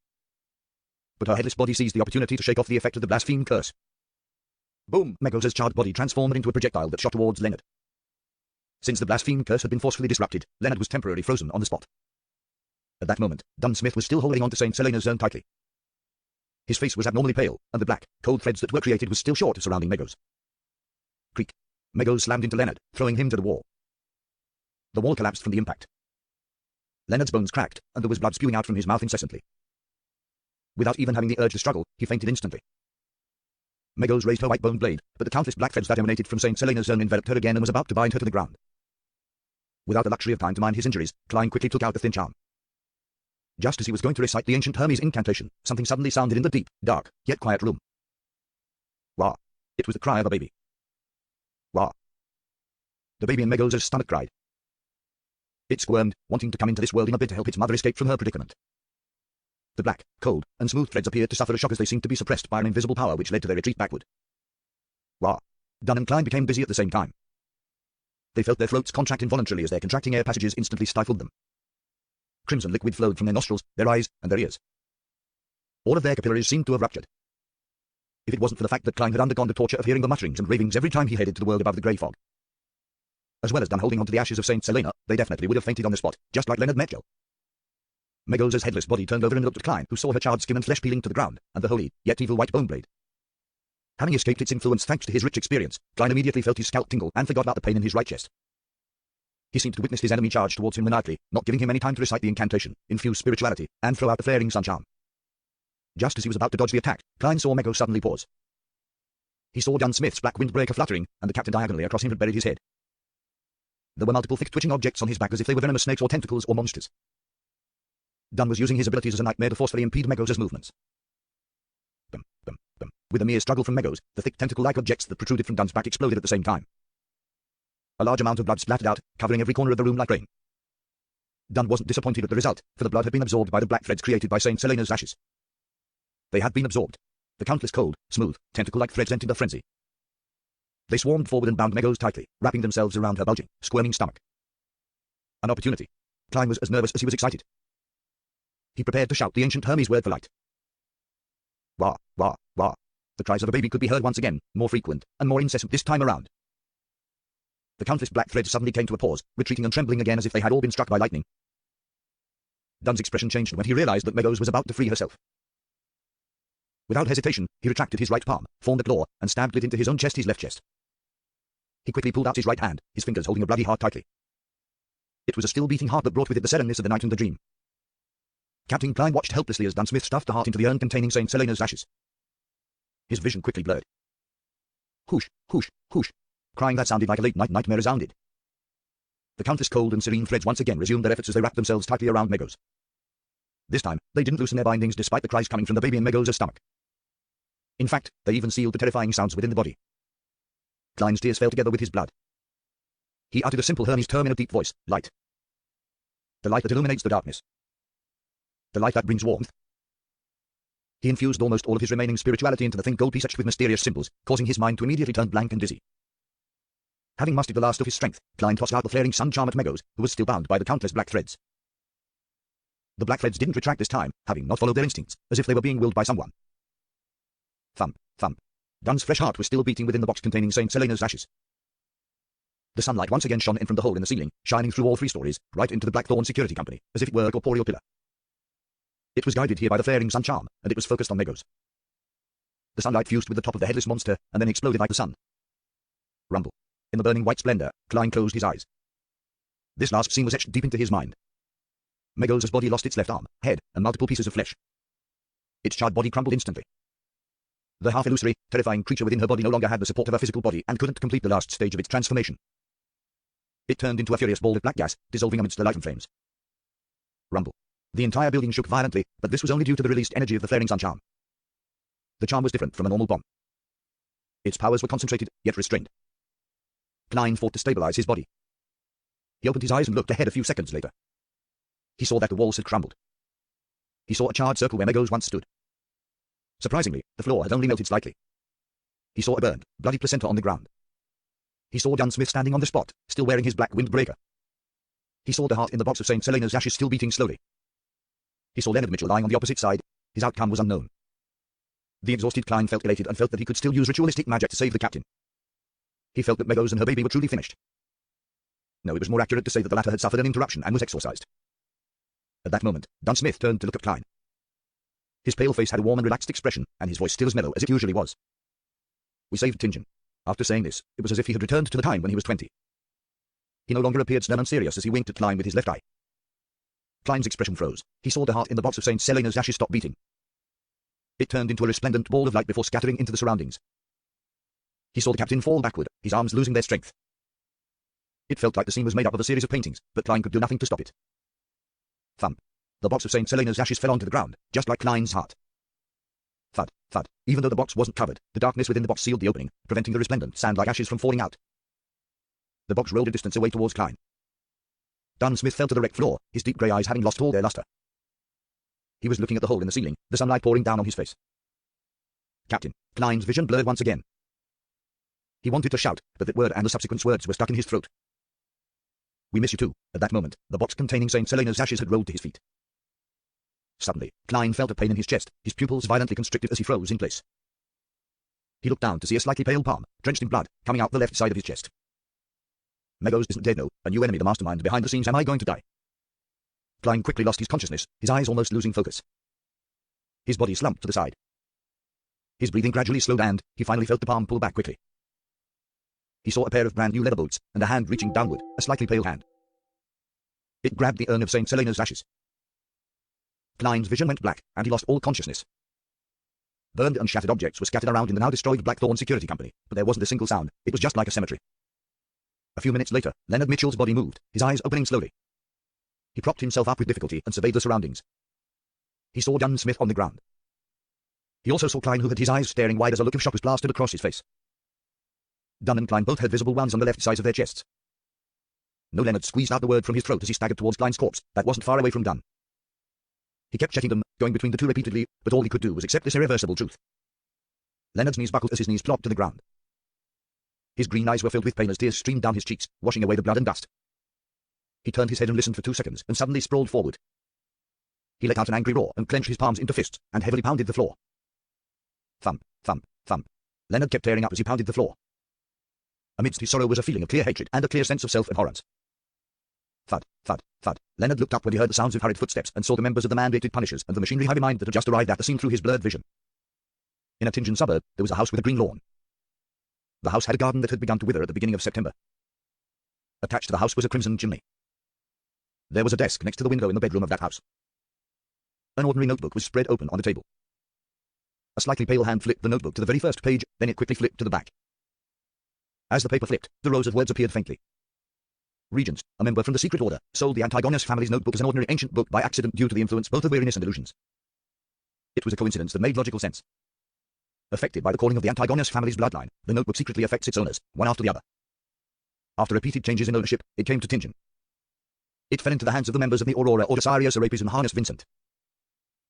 But her headless body seized the opportunity to shake off the effect of the blaspheme curse. Boom! Meadows' charred body transformed into a projectile that shot towards Leonard. Since the blaspheme curse had been forcefully disrupted, Leonard was temporarily frozen on the spot. At that moment, Dunn Smith was still holding on to St. Selena's urn tightly. His face was abnormally pale, and the black, cold threads that were created was still short surrounding Meadows. Creak. Meadows slammed into Leonard, throwing him to the wall. The wall collapsed from the impact. Leonard's bones cracked, and there was blood spewing out from his mouth incessantly. Without even having the urge to struggle, he fainted instantly. Meadows raised her white bone blade, but the countless black threads that emanated from St. Selena's urn enveloped her again and was about to bind her to the ground. Without the luxury of time to mind his injuries, Klein quickly took out the thin charm. Just as he was going to recite the ancient Hermes incantation, something suddenly sounded in the deep, dark, yet quiet room. Wah! It was the cry of a baby. Wah! The baby in Meadows' stomach cried. It squirmed, wanting to come into this world in a bid to help its mother escape from her predicament. The black, cold, and smooth threads appeared to suffer a shock as they seemed to be suppressed by an invisible power which led to their retreat backward. Wah! Dunn and Klein became busy at the same time. They felt their throats contract involuntarily as their contracting air passages instantly stifled them. Crimson liquid flowed from their nostrils, their eyes, and their ears. All of their capillaries seemed to have ruptured. If it wasn't for the fact that Klein had undergone the torture of hearing the mutterings and ravings every time he headed to the world above the grey fog. As well as Dunn holding onto the ashes of St. Selena, they definitely would have fainted on the spot, just like Leonard Metgel. Meadows' headless body turned over and looked at Klein, who saw her charred skin and flesh peeling to the ground, and the holy, yet evil white bone blade. Having escaped its influence thanks to his rich experience, Klein immediately felt his scalp tingle and forgot about the pain in his right chest. He seemed to witness his enemy charge towards him maniacally, not giving him any time to recite the incantation, infuse spirituality, and throw out the flaring sun charm. Just as he was about to dodge the attack, Klein saw Meadows suddenly pause. He saw Dunn Smith's black windbreaker fluttering, and the captain diagonally across him had buried his head. There were multiple thick twitching objects on his back as if they were venomous snakes or tentacles or monsters. Dunn was using his abilities as a nightmare to forcefully impede Meadows' movements. Bum, bum, bum. With a mere struggle from Meadows, the thick tentacle-like objects that protruded from Dunn's back exploded at the same time. A large amount of blood splattered out, covering every corner of the room like rain. Dunn wasn't disappointed at the result, for the blood had been absorbed by the black threads created by Saint Selena's ashes. They had been absorbed. The countless cold, smooth, tentacle-like threads entered a frenzy. They swarmed forward and bound Meadows tightly, wrapping themselves around her bulging, squirming stomach. An opportunity. Klein was as nervous as he was excited. He prepared to shout the ancient Hermes word for light. Wah, wah, wah. The cries of a baby could be heard once again, more frequent, and more incessant this time around. The countless black threads suddenly came to a pause, retreating and trembling again as if they had all been struck by lightning. Dunn's expression changed when he realized that Meadows was about to free herself. Without hesitation, he retracted his right palm, formed a claw, and stabbed it into his own chest, his left chest. He quickly pulled out his right hand, his fingers holding a bloody heart tightly. It was a still-beating heart that brought with it the suddenness of the night and the dream. Captain Klein watched helplessly as Dunn Smith stuffed the heart into the urn containing Saint Selena's ashes. His vision quickly blurred. Whoosh, whoosh, whoosh. Crying that sounded like a late-night nightmare resounded. The countless cold and serene threads once again resumed their efforts as they wrapped themselves tightly around Meadows. This time, they didn't loosen their bindings despite the cries coming from the baby in Meadows' stomach. In fact, they even sealed the terrifying sounds within the body. Klein's tears fell together with his blood. He uttered a simple Hermes term in a deep voice, light. The light that illuminates the darkness. The light that brings warmth. He infused almost all of his remaining spirituality into the thin gold piece etched with mysterious symbols, causing his mind to immediately turn blank and dizzy. Having mustered the last of his strength, Klein tossed out the flaring sun charm at Meadows, who was still bound by the countless black threads. The black threads didn't retract this time, having not followed their instincts, as if they were being willed by someone. Thump, thump. Dunn's fresh heart was still beating within the box containing Saint Selena's ashes. The sunlight once again shone in from the hole in the ceiling, shining through all 3 stories, right into the Blackthorn Security Company, as if it were a corporeal pillar. It was guided here by the flaring sun charm, and it was focused on Meadows. The sunlight fused with the top of the headless monster, and then exploded like the sun. Rumble. In the burning white splendor, Klein closed his eyes. This last scene was etched deep into his mind. Meadows' body lost its left arm, head, and multiple pieces of flesh. Its charred body crumbled instantly. The half-illusory, terrifying creature within her body no longer had the support of her physical body and couldn't complete the last stage of its transformation. It turned into a furious ball of black gas, dissolving amidst the lighting flames. Rumble. The entire building shook violently, but this was only due to the released energy of the flaring sun charm. The charm was different from a normal bomb. Its powers were concentrated, yet restrained. Klein fought to stabilize his body. He opened his eyes and looked ahead a few seconds later. He saw that the walls had crumbled. He saw a charred circle where Meadows once stood. Surprisingly, the floor had only melted slightly. He saw a burned, bloody placenta on the ground. He saw Dunn Smith standing on the spot, still wearing his black windbreaker. He saw the heart in the box of Saint Selena's ashes still beating slowly. He saw Leonard Mitchell lying on the opposite side. His outcome was unknown. The exhausted Klein felt elated and felt that he could still use ritualistic magic to save the captain. He felt that Meadows and her baby were truly finished. No, it was more accurate to say that the latter had suffered an interruption and was exorcised. At that moment, Dunn Smith turned to look at Klein. His pale face had a warm and relaxed expression, and his voice still as mellow as it usually was. We saved Tingen. After saying this, it was as if he had returned to the time when he was 20. He no longer appeared stern and serious as he winked at Klein with his left eye. Klein's expression froze. He saw the heart in the box of Saint Selena's ashes stop beating. It turned into a resplendent ball of light before scattering into the surroundings. He saw the captain fall backward, his arms losing their strength. It felt like the scene was made up of a series of paintings, but Klein could do nothing to stop it. Thump. The box of Saint Selena's ashes fell onto the ground, just like Klein's heart. Thud, thud. Even though the box wasn't covered, the darkness within the box sealed the opening, preventing the resplendent sand like ashes from falling out. The box rolled a distance away towards Klein. Dunn Smith fell to the wrecked floor, his deep grey eyes having lost all their luster. He was looking at the hole in the ceiling, the sunlight pouring down on his face. Captain. Klein's vision blurred once again. He wanted to shout, but that word and the subsequent words were stuck in his throat. We miss you too. At that moment, the box containing Saint Selena's ashes had rolled to his feet. Suddenly, Klein felt a pain in his chest, his pupils violently constricted as he froze in place. He looked down to see a slightly pale palm, drenched in blood, coming out the left side of his chest. Meadows isn't dead, no. A new enemy, the mastermind behind the scenes. Am I going to die? Klein quickly lost his consciousness, his eyes almost losing focus. His body slumped to the side. His breathing gradually slowed and he finally felt the palm pull back quickly. He saw a pair of brand new leather boots and a hand reaching downward, a slightly pale hand. It grabbed the urn of Saint Selena's ashes. Klein's vision went black, and he lost all consciousness. Burned and shattered objects were scattered around in the now destroyed Blackthorn Security Company, but there wasn't a single sound. It was just like a cemetery. A few minutes later, Leonard Mitchell's body moved, his eyes opening slowly. He propped himself up with difficulty and surveyed the surroundings. He saw Dunn Smith on the ground. He also saw Klein, who had his eyes staring wide as a look of shock was blasted across his face. Dunn and Klein both had visible wounds on the left sides of their chests. No, Leonard squeezed out the word from his throat as he staggered towards Klein's corpse. That wasn't far away from Dunn. He kept checking them, going between the two repeatedly, but all he could do was accept this irreversible truth. Leonard's knees buckled as his knees plopped to the ground. His green eyes were filled with pain as tears streamed down his cheeks, washing away the blood and dust. He turned his head and listened for 2 seconds, and suddenly sprawled forward. He let out an angry roar and clenched his palms into fists, and heavily pounded the floor. Thump, thump, thump. Leonard kept tearing up as he pounded the floor. Amidst his sorrow was a feeling of clear hatred and a clear sense of self-abhorrence. Thud, thud, thud. Leonard looked up when he heard the sounds of hurried footsteps and saw the members of the mandated Punishers and the machinery-heavy mind that had just arrived at the scene through his blurred vision. In a Tingen suburb, there was a house with a green lawn. The house had a garden that had begun to wither at the beginning of September. Attached to the house was a crimson chimney. There was a desk next to the window in the bedroom of that house. An ordinary notebook was spread open on the table. A slightly pale hand flipped the notebook to the very first page, then it quickly flipped to the back. As the paper flipped, the rows of words appeared faintly. Regents, a member from the Secret Order, sold the Antigonus family's notebook as an ordinary ancient book by accident due to the influence both of weariness and illusions. It was a coincidence that made logical sense. Affected by the calling of the Antigonus family's bloodline, the notebook secretly affects its owners, one after the other. After repeated changes in ownership, it came to Tingen. It fell into the hands of the members of the Aurora Order, Sirius, Serapis, and Harness Vincent.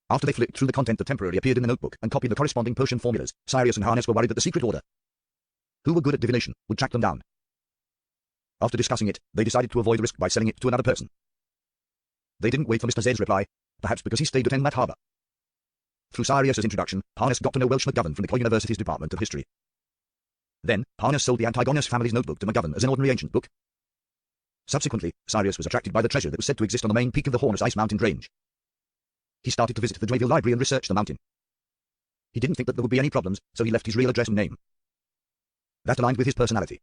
After they flipped through the content that temporarily appeared in the notebook and copied the corresponding potion formulas, Sirius and Harness were worried that the Secret Order, who were good at divination, would track them down. After discussing it, they decided to avoid the risk by selling it to another person. They didn't wait for Mr. Z's reply, perhaps because he stayed at Enmat Harbor. Through Sirius's introduction, Harness got to know Welsh McGovern from the Coy University's Department of History. Then, Harness sold the Antigonus family's notebook to McGovern as an ordinary ancient book. Subsequently, Sirius was attracted by the treasure that was said to exist on the main peak of the Hornus Ice Mountain range. He started to visit the Dwayville Library and research the mountain. He didn't think that there would be any problems, so he left his real address and name. That aligned with his personality.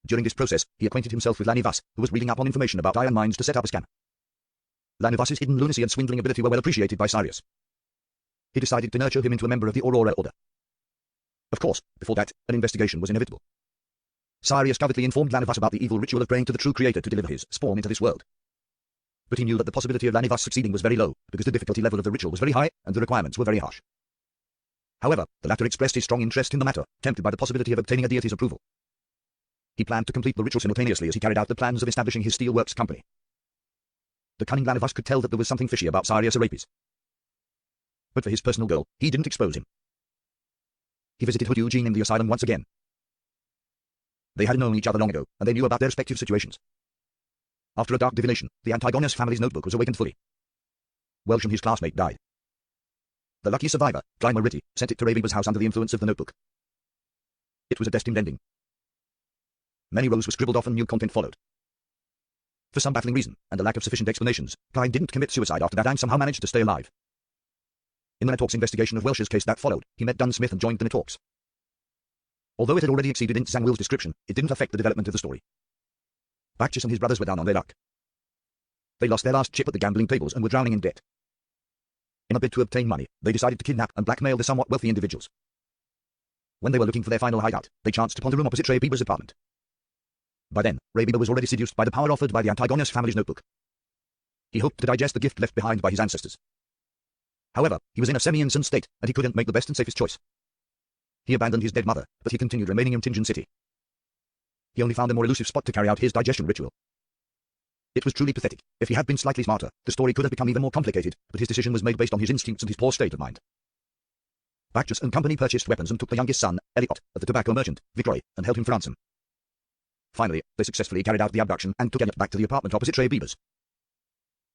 During this process, he acquainted himself with Lanny Vass, who was reading up on information about iron mines to set up a scam. Lanny Vass's hidden lunacy and swindling ability were well appreciated by Sirius. He decided to nurture him into a member of the Aurora Order. Of course, before that, an investigation was inevitable. Sirius covertly informed Lanny Vass about the evil ritual of praying to the true creator to deliver his spawn into this world. But he knew that the possibility of Lanny Vass succeeding was very low, because the difficulty level of the ritual was very high, and the requirements were very harsh. However, the latter expressed his strong interest in the matter, tempted by the possibility of obtaining a deity's approval. He planned to complete the ritual simultaneously as he carried out the plans of establishing his steelworks company. The cunning Lanny Vass could tell that there was something fishy about Sirius Serapis. But for his personal goal, he didn't expose him. He visited Hood Eugene in the asylum once again. They had known each other long ago, and they knew about their respective situations. After a dark divination, the Antigonus family's notebook was awakened fully. Welsh and his classmate died. The lucky survivor, Klein Moretti, sent it to Ray Bieber's house under the influence of the notebook. It was a destined ending. Many rows were scribbled off and new content followed. For some baffling reason, and a lack of sufficient explanations, Klein didn't commit suicide after that and somehow managed to stay alive. In the Netalks investigation of Welsh's case that followed, he met Dunn Smith and joined the Netalks. Although it had already exceeded Int Zangwill's description, it didn't affect the development of the story. Bakchis and his brothers were down on their luck. They lost their last chip at the gambling tables and were drowning in debt. In a bid to obtain money, they decided to kidnap and blackmail the somewhat wealthy individuals. When they were looking for their final hideout, they chanced upon the room opposite Ray Bieber's apartment. By then, Ray Bieber was already seduced by the power offered by the Antigonus family's notebook. He hoped to digest the gift left behind by his ancestors. However, he was in a semi-insane state, and he couldn't make the best and safest choice. He abandoned his dead mother, but he continued remaining in Tingen City. He only found a more elusive spot to carry out his digestion ritual. It was truly pathetic. If he had been slightly smarter, the story could have become even more complicated, but his decision was made based on his instincts and his poor state of mind. Bakchis and company purchased weapons and took the youngest son, Elliot, of the tobacco merchant, Vicroy, and held him for ransom. Finally, they successfully carried out the abduction and took Elliot back to the apartment opposite Ray Bieber's.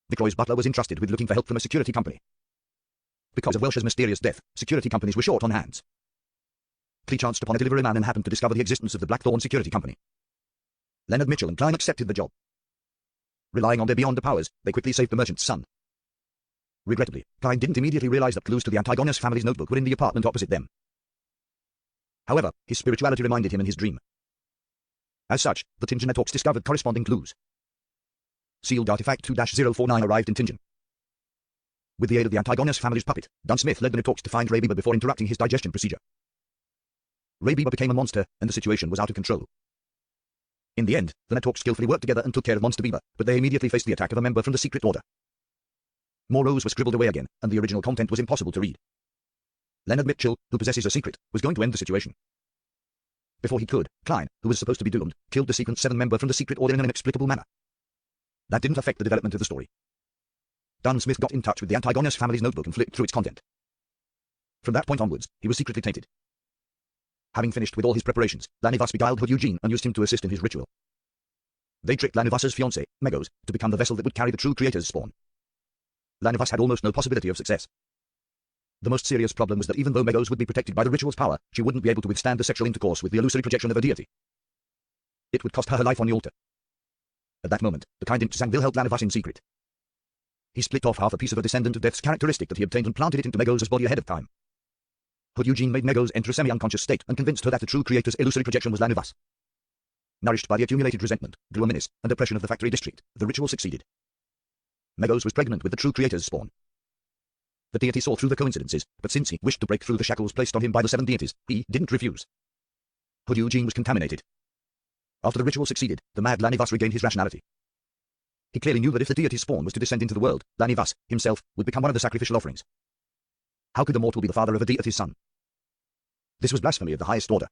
Vicroy's butler was entrusted with looking for help from a security company. Because of Welsh's mysterious death, security companies were short on hands. He chanced upon a delivery man and happened to discover the existence of the Blackthorn Security Company. Leonard Mitchell and Klein accepted the job. Relying on their beyond powers, they quickly saved the merchant's son. Regrettably, Klein didn't immediately realize that clues to the Antigonus family's notebook were in the apartment opposite them. However, his spirituality reminded him in his dream. As such, the Tingen Netalks discovered corresponding clues. Sealed Artifact 2-049 arrived in Tingen. With the aid of the Antigonus family's puppet, Dunn Smith led the Netalks to find Ray Bieber before interrupting his digestion procedure. Ray Bieber became a monster, and the situation was out of control. In the end, the Netalks skillfully worked together and took care of Monster Bieber, but they immediately faced the attack of a member from the Secret Order. More rows were scribbled away again, and the original content was impossible to read. Leonard Mitchell, who possesses a secret, was going to end the situation. Before he could, Klein, who was supposed to be doomed, killed the Sequence 7 member from the secret order in an inexplicable manner. That didn't affect the development of the story. Dunn Smith got in touch with the Antigonus family's notebook and flipped through its content. From that point onwards, he was secretly tainted. Having finished with all his preparations, Lanivas beguiled Hood Eugene and used him to assist in his ritual. They tricked Lanivas's fiancée, Megos, to become the vessel that would carry the true creator's spawn. Lanivas had almost no possibility of success. The most serious problem was that even though Megos would be protected by the ritual's power, she wouldn't be able to withstand the sexual intercourse with the illusory projection of a deity. It would cost her life on the altar. At that moment, the kind Zangwill held Lanivas in secret. He split off half a piece of a descendant of Death's characteristic that he obtained and planted it into Megos' body ahead of time. Hood Eugene made Megos enter a semi-unconscious state and convinced her that the true creator's illusory projection was Lanivas. Nourished by the accumulated resentment, gloom, and oppression of the factory district, the ritual succeeded. Megos was pregnant with the true creator's spawn. The deity saw through the coincidences, but since he wished to break through the shackles placed on him by the 7 deities, he didn't refuse. Hood Eugene was contaminated. After the ritual succeeded, the mad Lanivas regained his rationality. He clearly knew that if the deity's spawn was to descend into the world, Lanivas, himself, would become one of the sacrificial offerings. How could the mortal be the father of a deity's son? This was blasphemy of the highest order.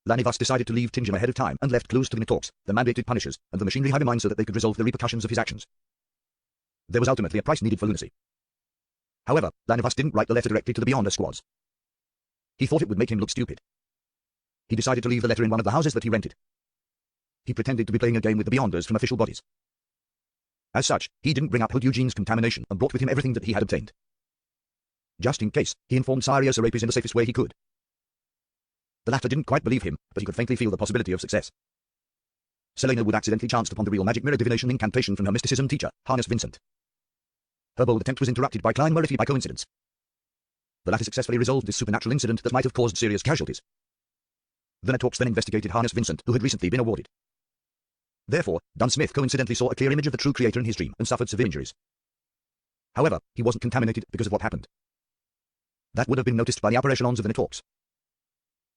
Lanivas decided to leave Tingen ahead of time and left clues to the Nitorks, the mandated punishers, and the machinery hive mind so that they could resolve the repercussions of his actions. There was ultimately a price needed for lunacy. However, Lanivas didn't write the letter directly to the Beyonder squads. He thought it would make him look stupid. He decided to leave the letter in one of the houses that he rented. He pretended to be playing a game with the Beyonders from official bodies. As such, he didn't bring up Hood Eugene's contamination and brought with him everything that he had obtained. Just in case, he informed Syrio Serapis in the safest way he could. The latter didn't quite believe him, but he could faintly feel the possibility of success. Selena would accidentally chanced upon the real magic mirror divination incantation from her mysticism teacher, Harness Vincent. Her bold attempt was interrupted by Klein Murphy by coincidence. The latter successfully resolved this supernatural incident that might have caused serious casualties. The Nitorks then investigated Harness Vincent, who had recently been awarded. Therefore, Dunn Smith coincidentally saw a clear image of the true creator in his dream and suffered severe injuries. However, he wasn't contaminated because of what happened. That would have been noticed by the upper echelons of the Nitorks.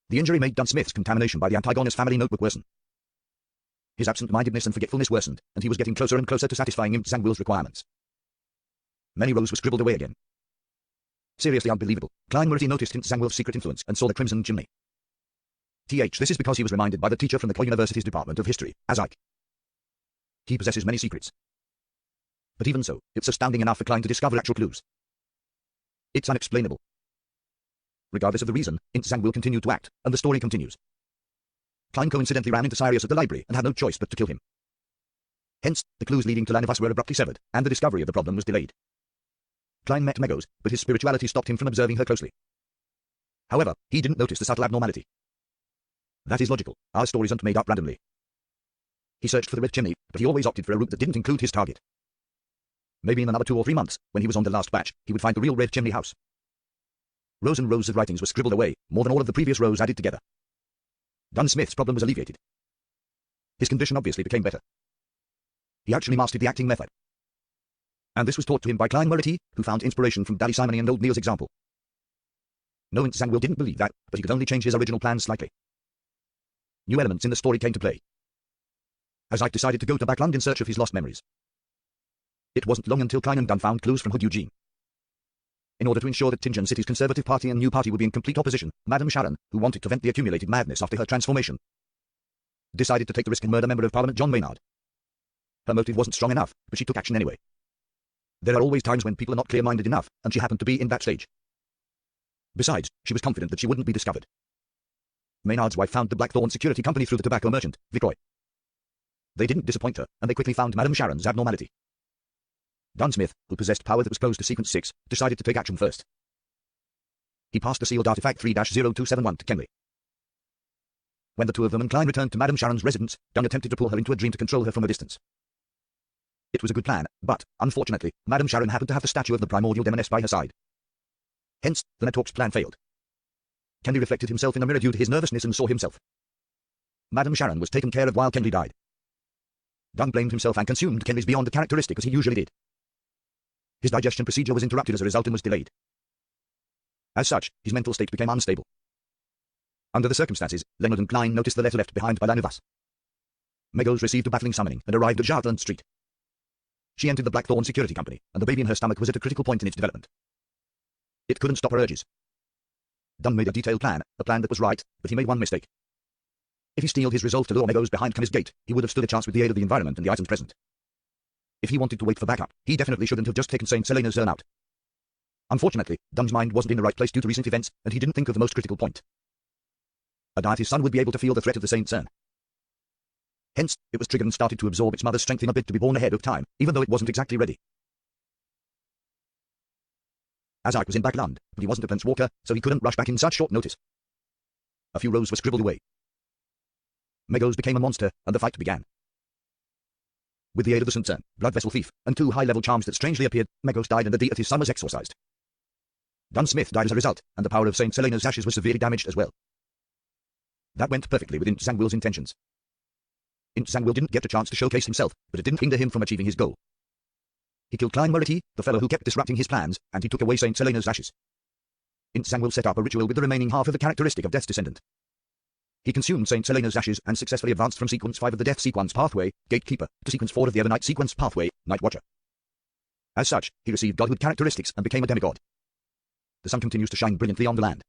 The injury made Dunn Smith's contamination by the Antigonus family notebook worsen. His absent-mindedness and forgetfulness worsened, and he was getting closer and closer to satisfying Zangwill's requirements. Many rows were scribbled away again. Seriously unbelievable, Klein Murphy noticed Zangwill's secret influence and saw the Crimson Chimney. This is because he was reminded by the teacher from the Coy University's Department of History, Azaik. He possesses many secrets. But even so, it's astounding enough for Klein to discover actual clues. It's unexplainable. Regardless of the reason, Zangwill continued to act, and the story continues. Klein coincidentally ran into Sirius at the library and had no choice but to kill him. Hence, the clues leading to Lanivas were abruptly severed, and the discovery of the problem was delayed. Klein met Megos, but his spirituality stopped him from observing her closely. However, he didn't notice the subtle abnormality. That is logical, our stories aren't made up randomly. He searched for the red chimney, but he always opted for a route that didn't include his target. Maybe in another 2 or 3 months, when he was on the last batch, he would find the real red chimney house. Rows and rows of writings were scribbled away, more than all of the previous rows added together. Dunn Smith's problem was alleviated. His condition obviously became better. He actually mastered the acting method. And this was taught to him by Klein Murray, who found inspiration from Daddy Simony and Old Neil's example. No, Zangwill didn't believe that, but he could only change his original plans slightly. New elements in the story came to play. Azaik decided to go to Backland in search of his lost memories. It wasn't long until Klein and Dunn found clues from Hood Eugene. In order to ensure that Tingen City's Conservative Party and New Party would be in complete opposition, Madame Sharon, who wanted to vent the accumulated madness after her transformation, decided to take the risk and murder Member of Parliament John Maynard. Her motive wasn't strong enough, but she took action anyway. There are always times when people are not clear-minded enough, and she happened to be in that stage. Besides, she was confident that she wouldn't be discovered. Maynard's wife found the Blackthorn security company through the tobacco merchant, Vicroy. They didn't disappoint her, and they quickly found Madame Sharon's abnormality. Dunn Smith, who possessed power that was close to Sequence 6, decided to take action first. He passed the sealed artifact 3-0271 to Kenley. When the two of them and Klein returned to Madame Sharon's residence, Dunn attempted to pull her into a dream to control her from a distance. It was a good plan, but, unfortunately, Madame Sharon happened to have the statue of the primordial demoness by her side. Hence, the Nitorks' plan failed. Kenley reflected himself in a mirror due to his nervousness and saw himself. Madame Sharon was taken care of while Kenley died. Dunn blamed himself and consumed Kenley's beyond the characteristic as he usually did. His digestion procedure was interrupted as a result and was delayed. As such, his mental state became unstable. Under the circumstances, Leonard and Klein noticed the letter left behind by Lanivas. Megos received a baffling summoning and arrived at Jartland Street. She entered the Blackthorn security company, and the baby in her stomach was at a critical point in its development. It couldn't stop her urges. Dunn made a detailed plan, a plan that was right, but he made one mistake. If he steeled his resolve to lure Meadows behind Kami's gate, he would have stood a chance with the aid of the environment and the items present. If he wanted to wait for backup, he definitely shouldn't have just taken St. Selena's urn out. Unfortunately, Dunn's mind wasn't in the right place due to recent events, and he didn't think of the most critical point. His son would be able to feel the threat of the Saint's urn. Hence, it was triggered and started to absorb its mother's strength in a bid to be born ahead of time, even though it wasn't exactly ready. Azark was in Backland, but he wasn't a planeswalker, so he couldn't rush back in such short notice. A few rows were scribbled away. Meadows became a monster, and the fight began. With the aid of the Saint's urn, Blood Vessel Thief, and 2 high-level charms that strangely appeared, Meadows died and the deity son was exorcised. Dunn Smith died as a result, and the power of St. Selena's ashes was severely damaged as well. That went perfectly with Int Zangwill's intentions. Int Zangwill didn't get a chance to showcase himself, but it didn't hinder him from achieving his goal. He killed Klein Moretti, the fellow who kept disrupting his plans, and he took away St. Selena's ashes. Int Zangwill set up a ritual with the remaining half of the characteristic of Death's Descendant. He consumed St. Selena's ashes and successfully advanced from Sequence 5 of the Death Sequence pathway, Gatekeeper, to Sequence 4 of the Evernight Sequence pathway, Night Watcher. As such, he received godhood characteristics and became a demigod. The sun continues to shine brilliantly on the land.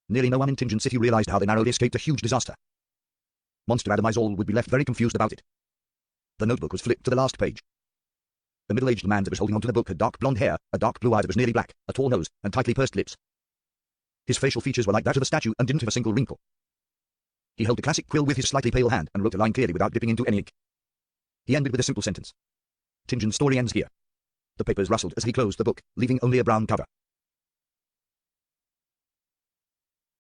Nearly no one in Tingen City realized how they narrowly escaped a huge disaster. Monster Adamizal would be left very confused about it. The notebook was flipped to the last page. The middle-aged man that was holding onto the book had dark blonde hair, a dark blue eye that was nearly black, a tall nose, and tightly pursed lips. His facial features were like that of a statue and didn't have a single wrinkle. He held a classic quill with his slightly pale hand and wrote a line clearly without dipping into any ink. He ended with a simple sentence. Tingen's story ends here. The papers rustled as he closed the book, leaving only a brown cover.